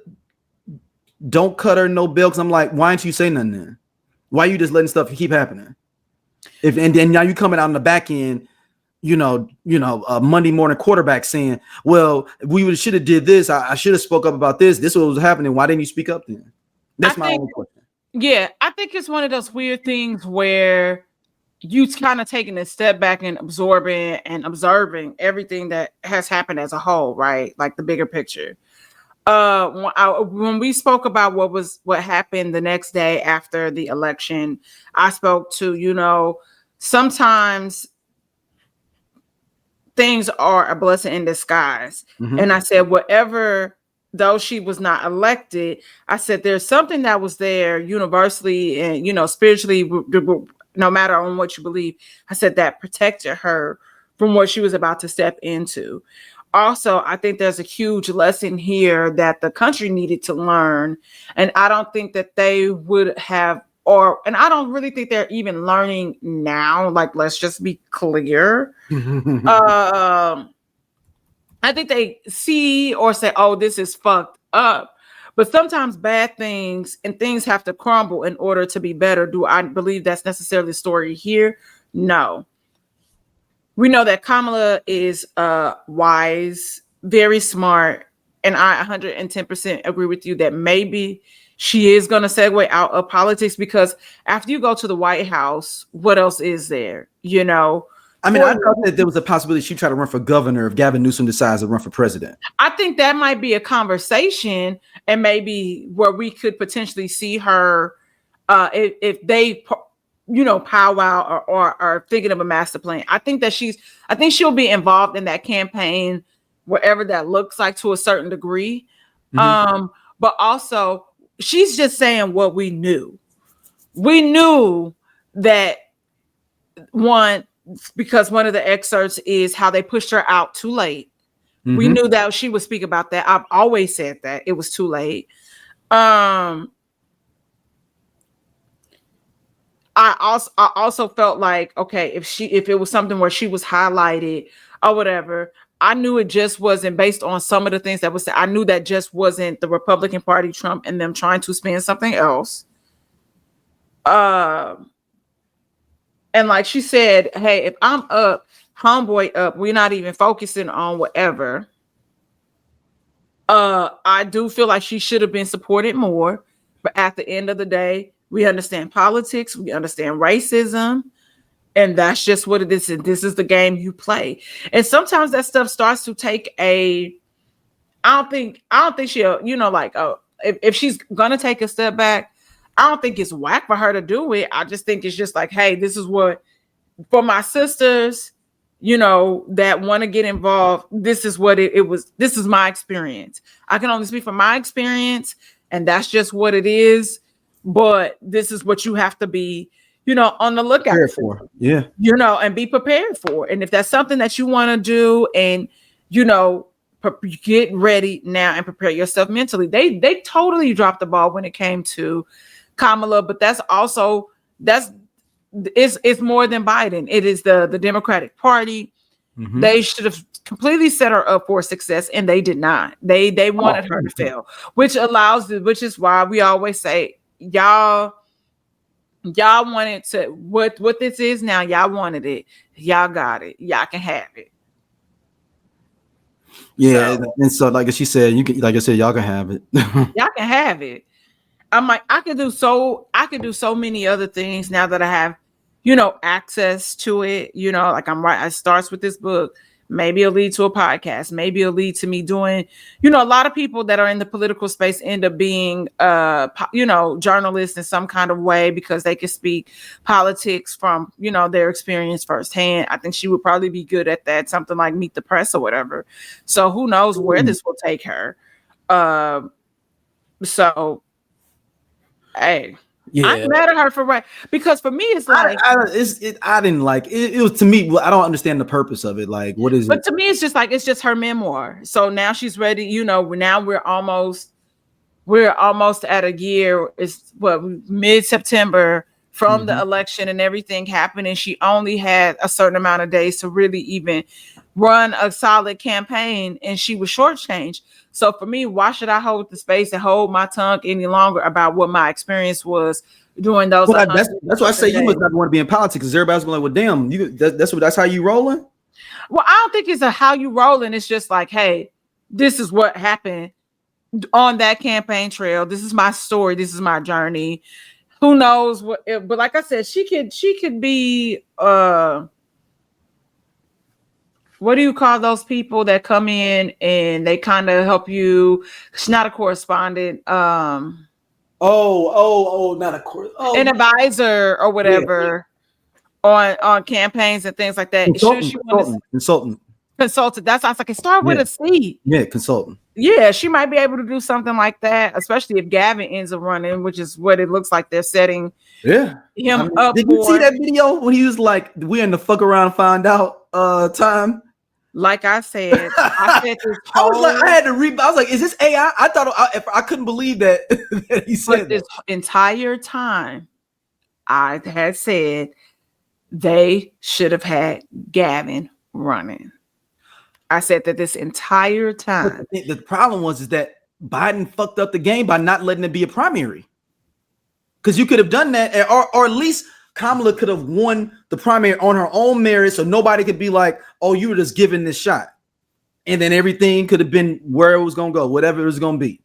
don't cut her no bill because I'm like, why didn't you say nothing then? Why are you just letting stuff keep happening? And then now you coming out on the back end, Monday morning quarterback saying, well, we should have did this. I should have spoke up about this. This was happening. Why didn't you speak up then? That's my only question. Yeah,
I think it's one of those weird things where you kind of taking a step back and absorbing and observing everything that has happened as a whole, right? Like the bigger picture. When we spoke about what happened the next day after the election, I spoke to, sometimes things are a blessing in disguise. Mm-hmm. And I said, though she was not elected, I said, there's something that was there universally and, spiritually, no matter on what you believe. I said that protected her from what she was about to step into. Also, I think there's a huge lesson here that the country needed to learn. And I don't think that they would have, and I don't really think they're even learning now. Like, let's just be clear. I think they see or say, oh, this is fucked up. But sometimes bad things and things have to crumble in order to be better. Do I believe that's necessarily the story here? No. We know that Kamala is wise, very smart, and I 110% agree with you that maybe she is going to segue out of politics because after you go to the White House, what else is there? I
thought that there was a possibility she'd try to run for governor if Gavin Newsom decides to run for president.
I think that might be a conversation and maybe where we could potentially see her if they powwow or are thinking of a master plan. I think she'll be involved in that campaign, wherever that looks like to a certain degree. Mm-hmm. But also she's just saying what we knew. We knew that because one of the excerpts is how they pushed her out too late. Mm-hmm. We knew that she would speak about that. I've always said that it was too late. I also felt like, okay, if it was something where she was highlighted or whatever, I knew it just wasn't based on some of the things that was said. I knew that just wasn't the Republican Party, Trump, and them trying to spin something else. And like she said, hey, if I'm up, homeboy up, we're not even focusing on whatever. I do feel like she should have been supported more, but at the end of the day, we understand politics, we understand racism, and that's just what it is. And this is the game you play. And sometimes that stuff starts to take I don't think she'll, if she's gonna take a step back, I don't think it's whack for her to do it. I just think it's just like, hey, this is what, for my sisters, that want to get involved, this is what it was. This is my experience. I can only speak from my experience, and that's just what it is. But this is what you have to be, on the lookout for.
Yeah.
And be prepared for. And if that's something that you want to do and, get ready now and prepare yourself mentally. They totally dropped the ball when it came to Kamala, but it's more than Biden. It is the Democratic Party. Mm-hmm. They should have completely set her up for success, and they did not. They wanted her to fail, which is why we always say, y'all wanted to what this is now. Y'all wanted it. Y'all got it. Y'all can have it.
Yeah, and so like she said, you can, like I said, y'all can have it.
Y'all can have it. I'm like, I could do so many other things now that I have, access to it. Like it starts with this book. Maybe it'll lead to a podcast. Maybe it'll lead to me doing, a lot of people that are in the political space end up being, journalists in some kind of way because they can speak politics from, their experience firsthand. I think she would probably be good at that, something like Meet the Press or whatever. So who knows where this will take her. So, hey. Yeah. I'm mad at her because for me it's like
I didn't like it. It was, to me, I don't understand the purpose of it. Like, what is it?
But to me, it's just her memoir. So now she's ready. Now we're almost at a year. It's mid-September from the election and everything happened, and she only had a certain amount of days to really even run a solid campaign, and she was shortchanged. So for me, why should I hold the space and hold my tongue any longer about what my experience was during those?
Well, that's why I say you must not want to be in politics, because everybody's like, well, damn, that's how you rolling.
Well, I don't think it's a how you rolling. It's just like, hey, this is what happened on that campaign trail. This is my story. This is my journey. Who knows what? But like I said, she could be what do you call those people that come in and they kind of help you? She's not a correspondent. Not a an advisor or whatever on campaigns and things like that. Consultant. That sounds like it started with a C.
Yeah, consultant.
Yeah, she might be able to do something like that, especially if Gavin ends up running, which is what it looks like they're setting him up.
Did you see that video when he was like, "We're in the fuck around find out time"?
Like I said,
I was like, I had to read. I was like, "Is this AI?" I thought I couldn't believe that, that he said
this entire time. I had said they should have had Gavin running. I said that this entire time.
The problem is that Biden fucked up the game by not letting it be a primary. Because you could have done that, or at least Kamala could have won the primary on her own merit, so nobody could be like, "Oh, you were just given this shot," and then everything could have been where it was going to go, whatever it was going to be.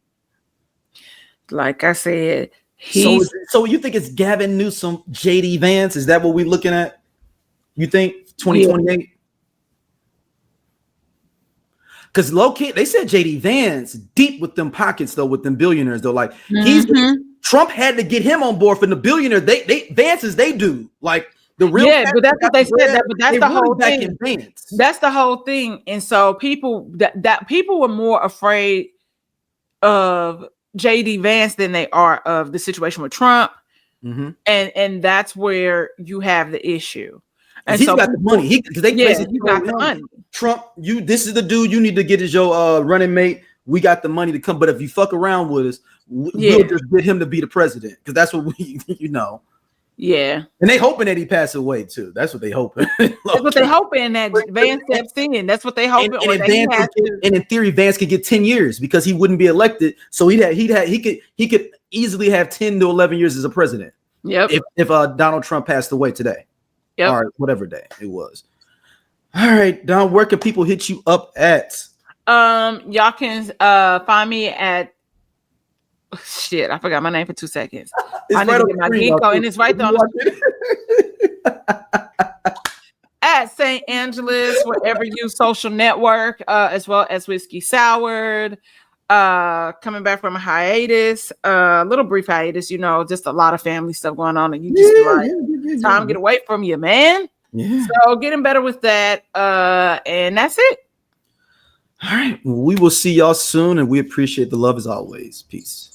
Like I said,
so you think it's Gavin Newsom, JD Vance? Is that what we're looking at? You think 2028? Yeah. Because low key, they said JD Vance deep with them pockets though, with them billionaires though. Like Trump had to get him on board for the billionaire. Vance's they do like the real.
Yeah, but that's what they said. But that's the whole thing. That's the whole thing. And so people that people were more afraid of JD Vance than they are of the situation with Trump. And that's where you have the issue. And
he's got the money. He got
the money.
Trump, this is the dude you need to get as your running mate. We got the money to come, but if you fuck around with us, we'll just get him to be the president, because that's what we,
Yeah,
and they hoping that he passed away too. That's what they hoping.
That's what they hoping, that Vance steps in. That's what they hoping.
And in theory, Vance could get 10 years because he wouldn't be elected, so he could easily have 10 to 11 years as a president.
Yep.
If Donald Trump passed away today.
Yep.
Or whatever day it was. All right, Don, where can people hit you up at?
Y'all can find me at shit. I forgot my name for 2 seconds. I need to get my Ginkgo, and it's right there on at St. Angela's, wherever you social network, as well as Whiskey Soured. Coming back from a hiatus, a little brief hiatus, just a lot of family stuff going on, and you just time to get away from you, man.
Yeah.
So getting better with that, and that's it.
All right, we will see y'all soon, and we appreciate the love as always. Peace.